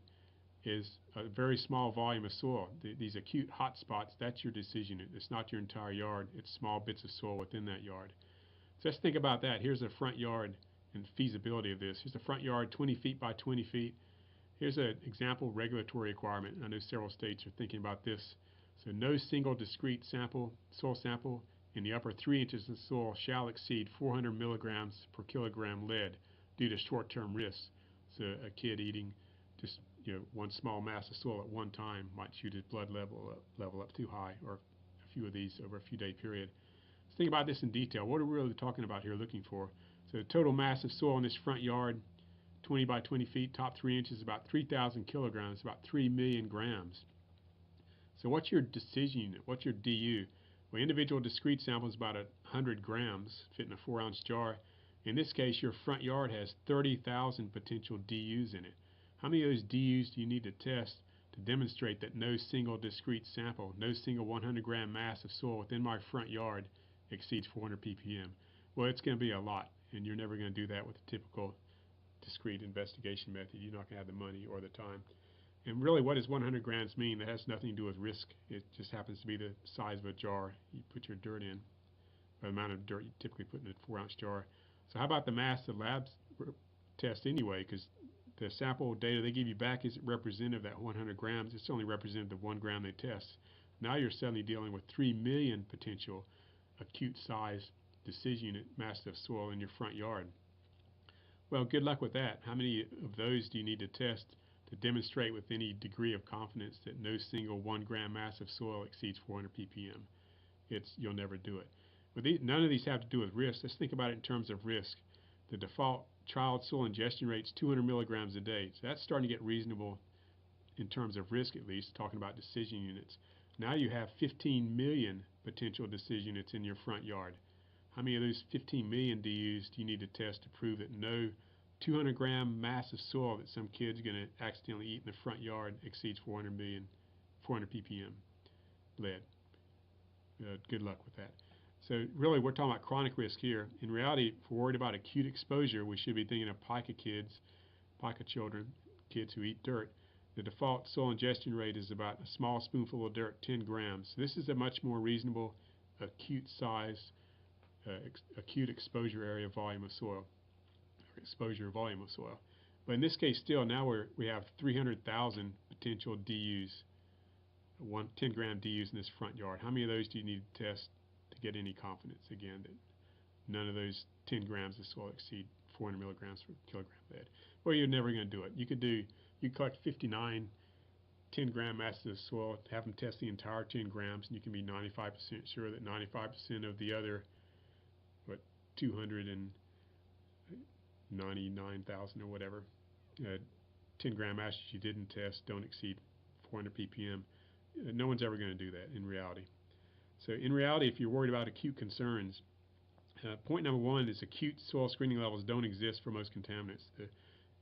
is a very small volume of soil. These acute hot spots, that's your decision unit. It's not your entire yard. It's small bits of soil within that yard. So let's think about that. Here's a front yard and feasibility of this. Here's a front yard 20 feet by 20 feet. Here's an example regulatory requirement. I know several states are thinking about this. So no single discrete soil sample in the upper 3 inches of soil shall exceed 400 milligrams per kilogram lead due to short-term risks. So a kid eating just one small mass of soil at one time might shoot his blood level up too high, or a few of these over a few day period. Let's think about this in detail. What are we really talking about here, looking for? So the total mass of soil in this front yard, 20 by 20 feet, top 3 inches, about 3,000 kilograms, about 3 million grams. So what's your decision unit? What's your DU? Well, individual discrete sample is about 100 grams, fit in a 4-ounce jar. In this case, your front yard has 30,000 potential DUs in it. How many of those DUs do you need to test to demonstrate that no single discrete sample, no single 100-gram mass of soil within my front yard exceeds 400 ppm? Well, it's going to be a lot, and you're never going to do that with a typical discrete investigation method. You're not going to have the money or the time. And really, what does 100 grams mean? That has nothing to do with risk. It just happens to be the size of a jar you put your dirt in, or the amount of dirt you typically put in a 4-ounce jar. So how about the mass the labs test anyway? Because the sample data they give you back isn't representative of that 100 grams. It's only representative of 1 gram they test. Now you're suddenly dealing with 3 million potential acute size decision unit mass of soil in your front yard. Well, good luck with that. How many of those do you need to test to demonstrate with any degree of confidence that no single 1 gram mass of soil exceeds 400 ppm? You'll never do it. But none of these have to do with risk. Let's think about it in terms of risk. The default child soil ingestion rate is 200 milligrams a day. So that's starting to get reasonable in terms of risk, at least, talking about decision units. Now you have 15 million potential decision units in your front yard. How many of those 15 million DUs do you need to test to prove that no 200-gram mass of soil that some kid's going to accidentally eat in the front yard exceeds 400 ppm lead? Good luck with that. So really we're talking about chronic risk here. In reality, if we're worried about acute exposure, we should be thinking of pica children, kids who eat dirt. The default soil ingestion rate is about a small spoonful of dirt, 10 grams. So this is a much more reasonable acute size, acute exposure area volume of soil, or exposure volume of soil. But in this case still, now we have 300,000 potential DUs, 10 gram DUs in this front yard. How many of those do you need to test to get any confidence, again, that none of those 10 grams of soil exceed 400 milligrams per kilogram lead? Well, you're never going to do it. You collect 59 10-gram masses of soil, have them test the entire 10 grams, and you can be 95% sure that 95% of the other, 299,000 or whatever, 10-gram ashes you didn't test don't exceed 400 ppm. No one's ever going to do that in reality. So in reality, if you're worried about acute concerns, point number one is acute soil screening levels don't exist for most contaminants. The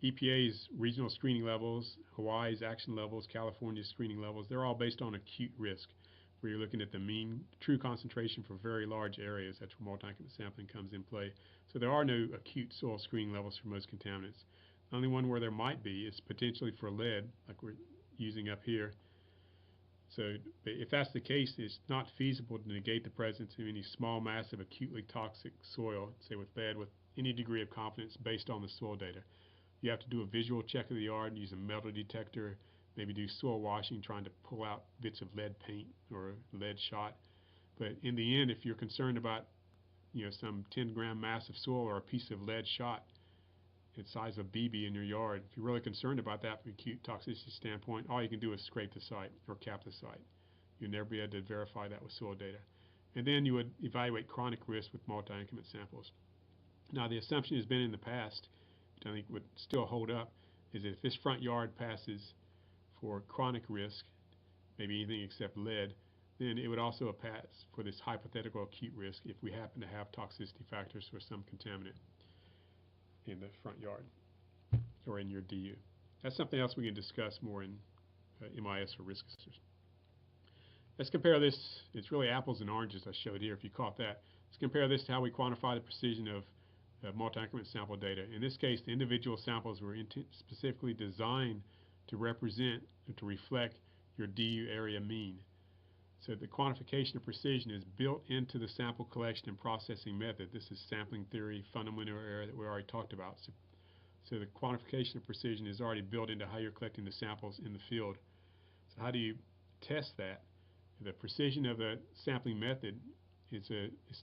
EPA's regional screening levels, Hawaii's action levels, California's screening levels, they're all based on acute risk, where you're looking at the mean true concentration for very large areas. That's where multi-increment sampling comes in play. So there are no acute soil screening levels for most contaminants. The only one where there might be is potentially for lead, like we're using up here. So if that's the case, it's not feasible to negate the presence of any small mass of acutely toxic soil, say with lead, with any degree of confidence based on the soil data. You have to do a visual check of the yard, use a metal detector, maybe do soil washing, trying to pull out bits of lead paint or lead shot. But in the end, if you're concerned about some 10-gram mass of soil or a piece of lead shot the size of a BB in your yard, if you're really concerned about that from an acute toxicity standpoint, all you can do is scrape the site or cap the site. You'll never be able to verify that with soil data. And then you would evaluate chronic risk with multi-increment samples. Now the assumption has been in the past, which I think would still hold up, is that if this front yard passes for chronic risk, maybe anything except lead, then it would also pass for this hypothetical acute risk if we happen to have toxicity factors for some contaminant in the front yard or in your DU. That's something else we can discuss more in MIS or risk assessors. Let's compare this. It's really apples and oranges I showed here, if you caught that. Let's compare this to how we quantify the precision of multi-increment sample data. In this case, the individual samples were specifically designed to represent and to reflect your DU area mean. So the quantification of precision is built into the sample collection and processing method. This is sampling theory, fundamental area that we already talked about. So the quantification of precision is already built into how you're collecting the samples in the field. So how do you test that? The precision of the sampling method is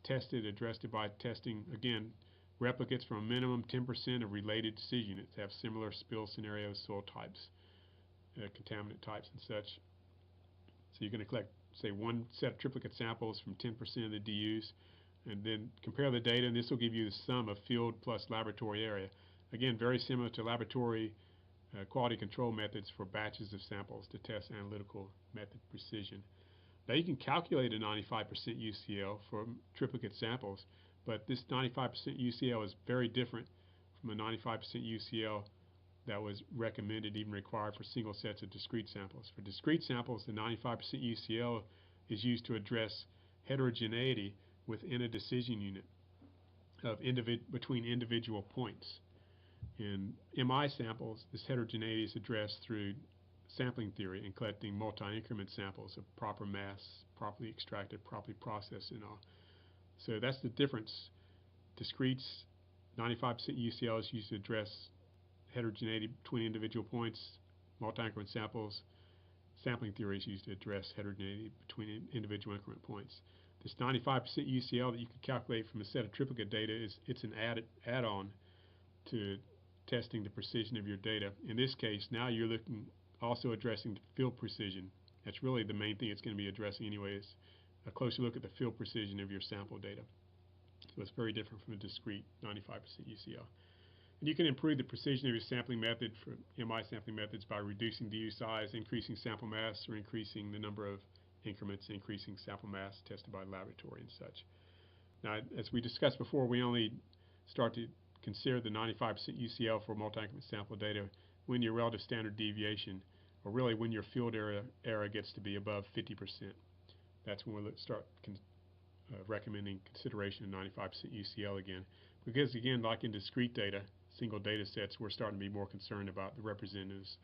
tested, addressed by testing, again, replicates from a minimum 10% of related decision units have similar spill scenarios, soil types, contaminant types, and such. So you're going to collect, say, one set of triplicate samples from 10% of the DUs, and then compare the data, and this will give you the sum of field plus laboratory area. Again, very similar to laboratory quality control methods for batches of samples to test analytical method precision. Now you can calculate a 95% UCL for triplicate samples, but this 95% UCL is very different from a 95% UCL that was recommended, even required, for single sets of discrete samples. For discrete samples, the 95% UCL is used to address heterogeneity within a decision unit of between individual points. In MI samples, this heterogeneity is addressed through sampling theory and collecting multi-increment samples of proper mass, properly extracted, properly processed, and all. So that's the difference. Discrete's 95% UCL is used to address heterogeneity between individual points. Multi-increment samples, sampling theory is used to address heterogeneity between individual increment points. This 95% UCL that you can calculate from a set of triplicate data it's an add-on to testing the precision of your data. In this case, now you're looking also addressing field precision. That's really the main thing it's going to be addressing anyway, is a closer look at the field precision of your sample data. So it's very different from a discrete 95% UCL. And you can improve the precision of your sampling method for MI sampling methods by reducing DU size, increasing sample mass, or increasing the number of increments, increasing sample mass tested by laboratory and such. Now, as we discussed before, we only start to consider the 95% UCL for multi-increment sample data when your relative standard deviation, or really when your field error gets to be above 50%. That's when we'll start recommending consideration of 95% UCL again. Because again, like in discrete data, single data sets, we're starting to be more concerned about the representatives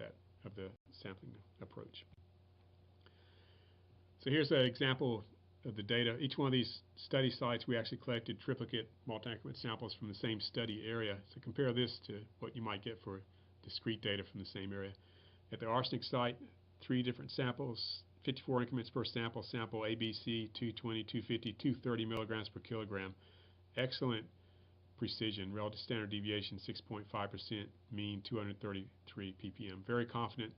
of the sampling approach. So here's an example of the data. Each one of these study sites, we actually collected triplicate multi-increment samples from the same study area. So compare this to what you might get for discrete data from the same area. At the arsenic site, 3 different samples, 54 increments per sample, sample ABC, 220, 250, 230 milligrams per kilogram. Excellent precision, relative standard deviation 6.5%, mean 233 ppm. Very confident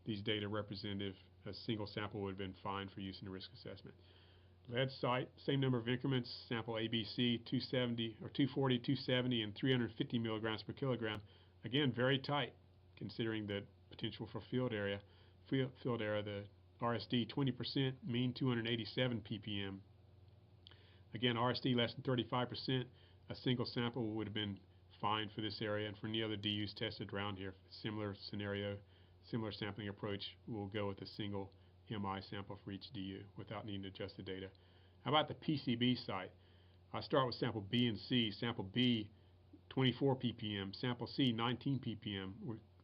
these data representative. A single sample would have been fine for use in a risk assessment. Lead site, same number of increments, sample ABC 270 or 240, 270, and 350 milligrams per kilogram. Again, very tight considering the potential for field area. Field area, the RSD 20%, mean 287 ppm. Again, RSD less than 35%. A single sample would have been fine for this area, and for any other DUs tested around here, similar scenario, similar sampling approach, we'll go with a single MI sample for each DU without needing to adjust the data. How about the PCB site? I start with sample B and C. Sample B, 24 ppm. Sample C, 19 ppm.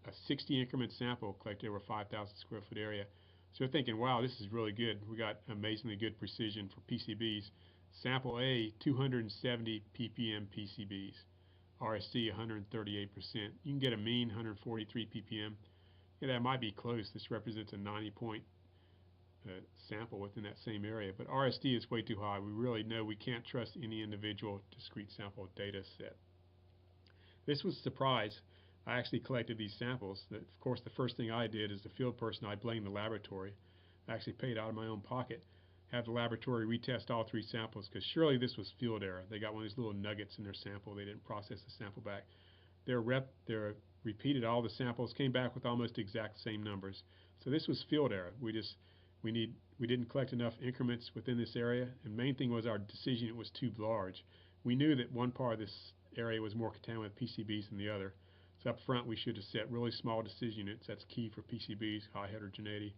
A 60 increment sample collected over 5,000 square foot area. So we're thinking, wow, this is really good. We got amazingly good precision for PCBs. Sample A, 270 ppm PCBs. RSD 138%. You can get a mean 143 ppm. Yeah, that might be close. This represents a 90-point sample within that same area. But RSD is way too high. We really know we can't trust any individual discrete sample data set. This was a surprise. I actually collected these samples. Of course, the first thing I did as the field person, I blamed the laboratory. I actually paid out of my own pocket. Have the laboratory retest all 3 samples because surely this was field error. They got one of these little nuggets in their sample. They didn't process the sample back. They repeated all the samples, came back with almost exact same numbers. So this was field error. We didn't collect enough increments within this area, and main thing was our decision unit was too large. We knew that one part of this area was more contaminated with PCBs than the other. So up front we should have set really small decision units. That's key for PCBs, high heterogeneity,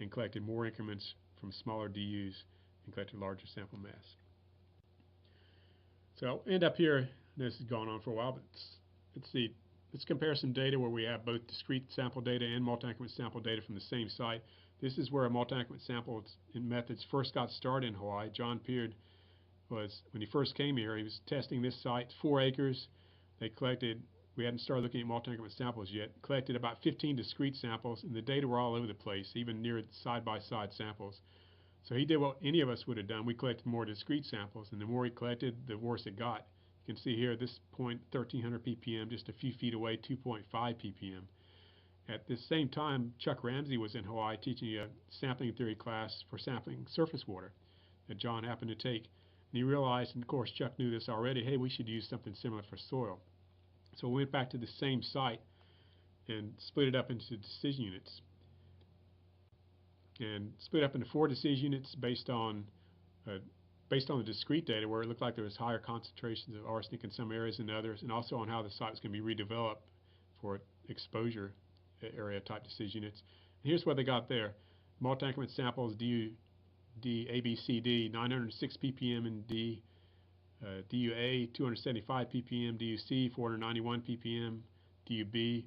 and collected more increments from smaller DUs and collected larger sample mass. So I'll end up here. This has gone on for a while, but let's compare some data where we have both discrete sample data and multi-increment sample data from the same site. This is where a multi-increment sample methods first got started in Hawaii. John Peard was, when he first came here, he was testing this site, 4 acres. They collected, we hadn't started looking at multi-increment samples yet, collected about 15 discrete samples, and the data were all over the place, even near side-by-side samples. So he did what any of us would have done. We collected more discrete samples, and the more he collected, the worse it got. You can see here, this point, 1300 ppm, just a few feet away, 2.5 ppm. At the same time, Chuck Ramsey was in Hawaii teaching a sampling theory class for sampling surface water that John happened to take. And he realized, and of course Chuck knew this already, hey, we should use something similar for soil. So we went back to the same site and split it up into decision units. And split up into 4 decision units based on the discrete data where it looked like there was higher concentrations of arsenic in some areas than others, and also on how the site was going to be redeveloped for exposure area type decision units. And here's what they got there. Multi-increment samples, ABCD, 906 ppm in D, DUA, 275 ppm, DUC, 491 ppm, DUB,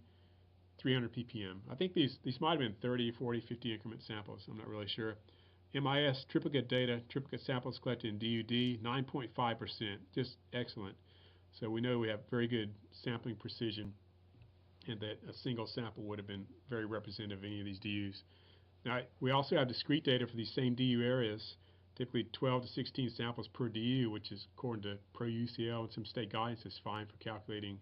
300 ppm. I think these might have been 30, 40, 50 increment samples. I'm not really sure. MIS triplicate data, triplicate samples collected in DUD, 9.5%, just excellent. So we know we have very good sampling precision, and that a single sample would have been very representative of any of these DUs. Now, we also have discrete data for these same DU areas, typically 12 to 16 samples per DU, which is, according to Pro UCL and some state guidance, is fine for calculating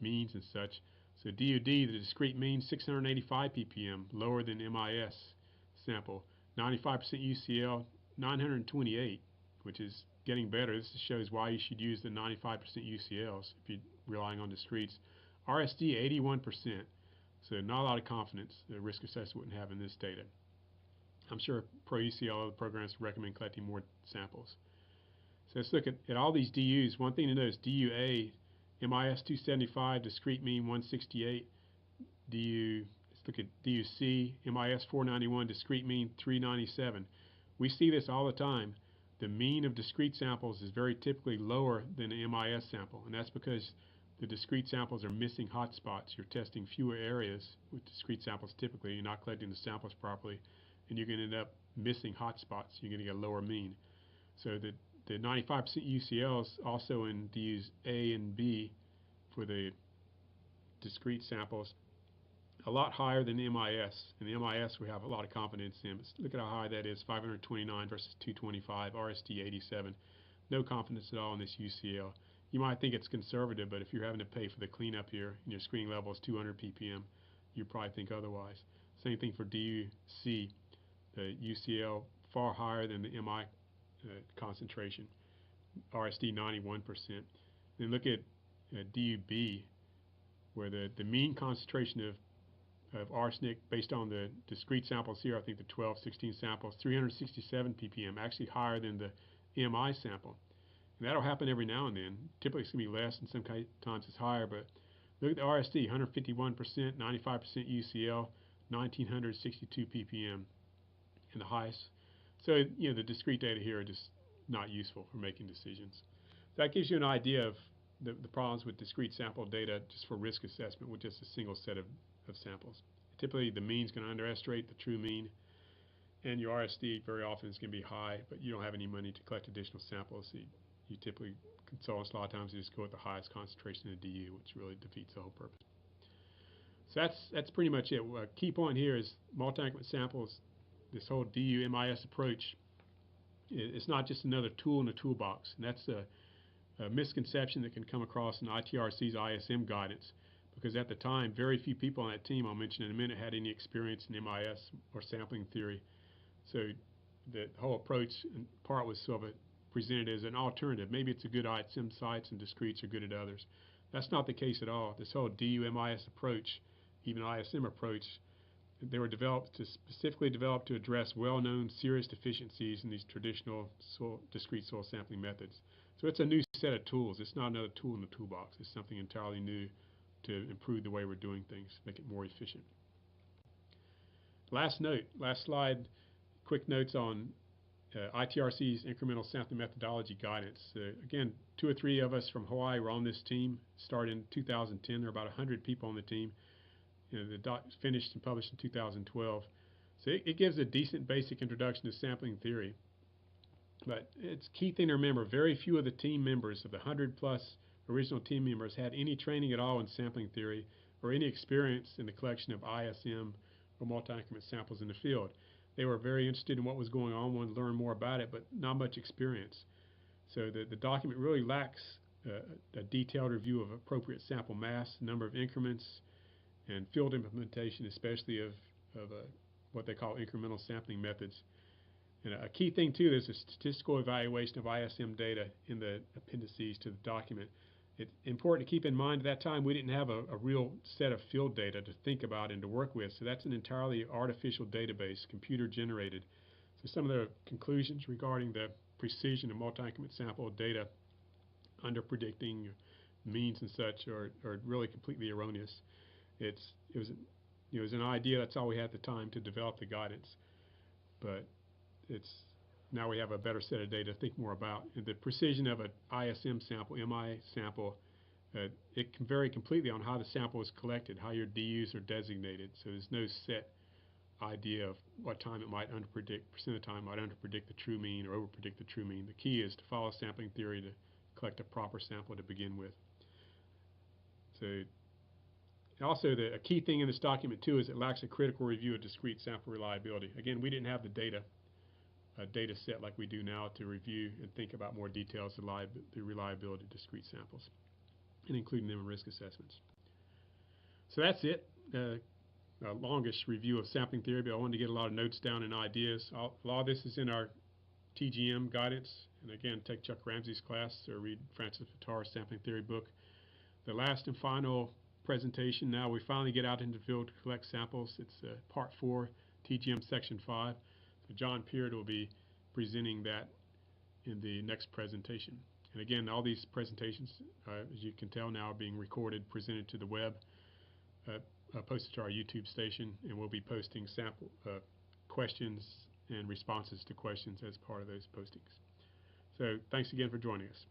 means and such. So DUD, the discrete mean, 685 ppm, lower than MIS sample. 95% UCL, 928, which is getting better. This shows why you should use the 95% UCLs if you're relying on discretes. RSD, 81%, so not a lot of confidence the risk assessor wouldn't have in this data. I'm sure Pro UCL other programs recommend collecting more samples. So let's look at all these DUs. One thing to note is DUA, MIS 275, discrete mean 168. Let's look at DUC, MIS 491, discrete mean 397. We see this all the time. the mean of discrete samples is very typically lower than an MIS sample, and that's because the discrete samples are missing hotspots. You're testing fewer areas with discrete samples typically. You're not collecting the samples properly, and you're going to end up missing hotspots. You're going to get a lower mean. So the 95% UCLs also in DUs A and B for the discrete samples, a lot higher than the MIS. In the MIS, we have a lot of confidence in. Look at how high that is, 529 versus 225, RST 87. No confidence at all in this UCL. You might think it's conservative, but if you're having to pay for the cleanup here and your screening level is 200 ppm, you probably think otherwise. Same thing for DUC, the UCL far higher than the MI concentration, RST 91%. Then look at DUB, where the mean concentration of arsenic based on the discrete samples here, I think the 12, 16 samples, 367 ppm, actually higher than the MI sample. And that'll happen every now and then. Typically it's going to be less, and sometimes it's higher, but look at the RST, 151%, 95% UCL, 1962 ppm, and the highest. So, the discrete data here are just not useful for making decisions. So that gives you an idea of the problems with discrete sample data just for risk assessment with just a single set of samples. Typically the mean is going to underestimate the true mean, and your RSD very often is going to be high, but you don't have any money to collect additional samples. So you typically, consultants a lot of times, you just go with the highest concentration in the DU, which really defeats the whole purpose. So that's pretty much it. A key point here is multi-increment samples, this whole DU MIS approach, it's not just another tool in the toolbox, and that's a misconception that can come across in ITRC's ISM guidance, because at the time very few people on that team, I'll mention in a minute, had any experience in MIS or sampling theory. So the whole approach in part was sort of presented as an alternative. Maybe it's a good ISM sites and discretes are good at others. That's not the case at all. This whole DU MIS approach, even ISM approach, they were specifically developed to address well-known serious deficiencies in these traditional discrete soil sampling methods. So it's a new set of tools. It's not another tool in the toolbox. It's something entirely new to improve the way we're doing things, make it more efficient. Last slide, quick notes on ITRC's incremental sampling methodology guidance. Again, 2 or 3 of us from Hawaii were on this team. Started in 2010. There were about 100 people on the team. The doc finished and published in 2012. So it gives a decent basic introduction to sampling theory. But it's a key thing to remember, very few of the team members, of the 100+ original team members, had any training at all in sampling theory or any experience in the collection of ISM or multi-increment samples in the field. They were very interested in what was going on, wanted to learn more about it, but not much experience. So the document really lacks a detailed review of appropriate sample mass, number of increments, and field implementation, especially of what they call incremental sampling methods. And a key thing too, there's a statistical evaluation of ISM data in the appendices to the document. It's important to keep in mind at that time we didn't have a real set of field data to think about and to work with, so that's an entirely artificial database, computer generated. So some of the conclusions regarding the precision of multi-increment sample data, under predicting means and such, are really completely erroneous. It was an idea, that's all we had at the time to develop the guidance, but now we have a better set of data to think more about. And the precision of an ISM sample, MI sample, it can vary completely on how the sample is collected, how your DUs are designated. So there's no set idea of what time it might underpredict, percent of the time it might underpredict the true mean or overpredict the true mean. The key is to follow sampling theory to collect a proper sample to begin with. So also a key thing in this document too is it lacks a critical review of discrete sample reliability. Again, we didn't have the data set like we do now to review and think about more details of the reliability of discrete samples and including them in risk assessments. So that's it. Longish review of sampling theory, but I wanted to get a lot of notes down and ideas. A lot of this is in our TGM guidance, and again, take Chuck Ramsey's class or read Francis Vittar's sampling theory book. The last and final presentation, now we finally get out into the field to collect samples. It's part 4, TGM Section 5. So John Peard will be presenting that in the next presentation. And again, all these presentations, as you can tell now, are being recorded, presented to the web, posted to our YouTube station, and we'll be posting sample questions and responses to questions as part of those postings. So thanks again for joining us.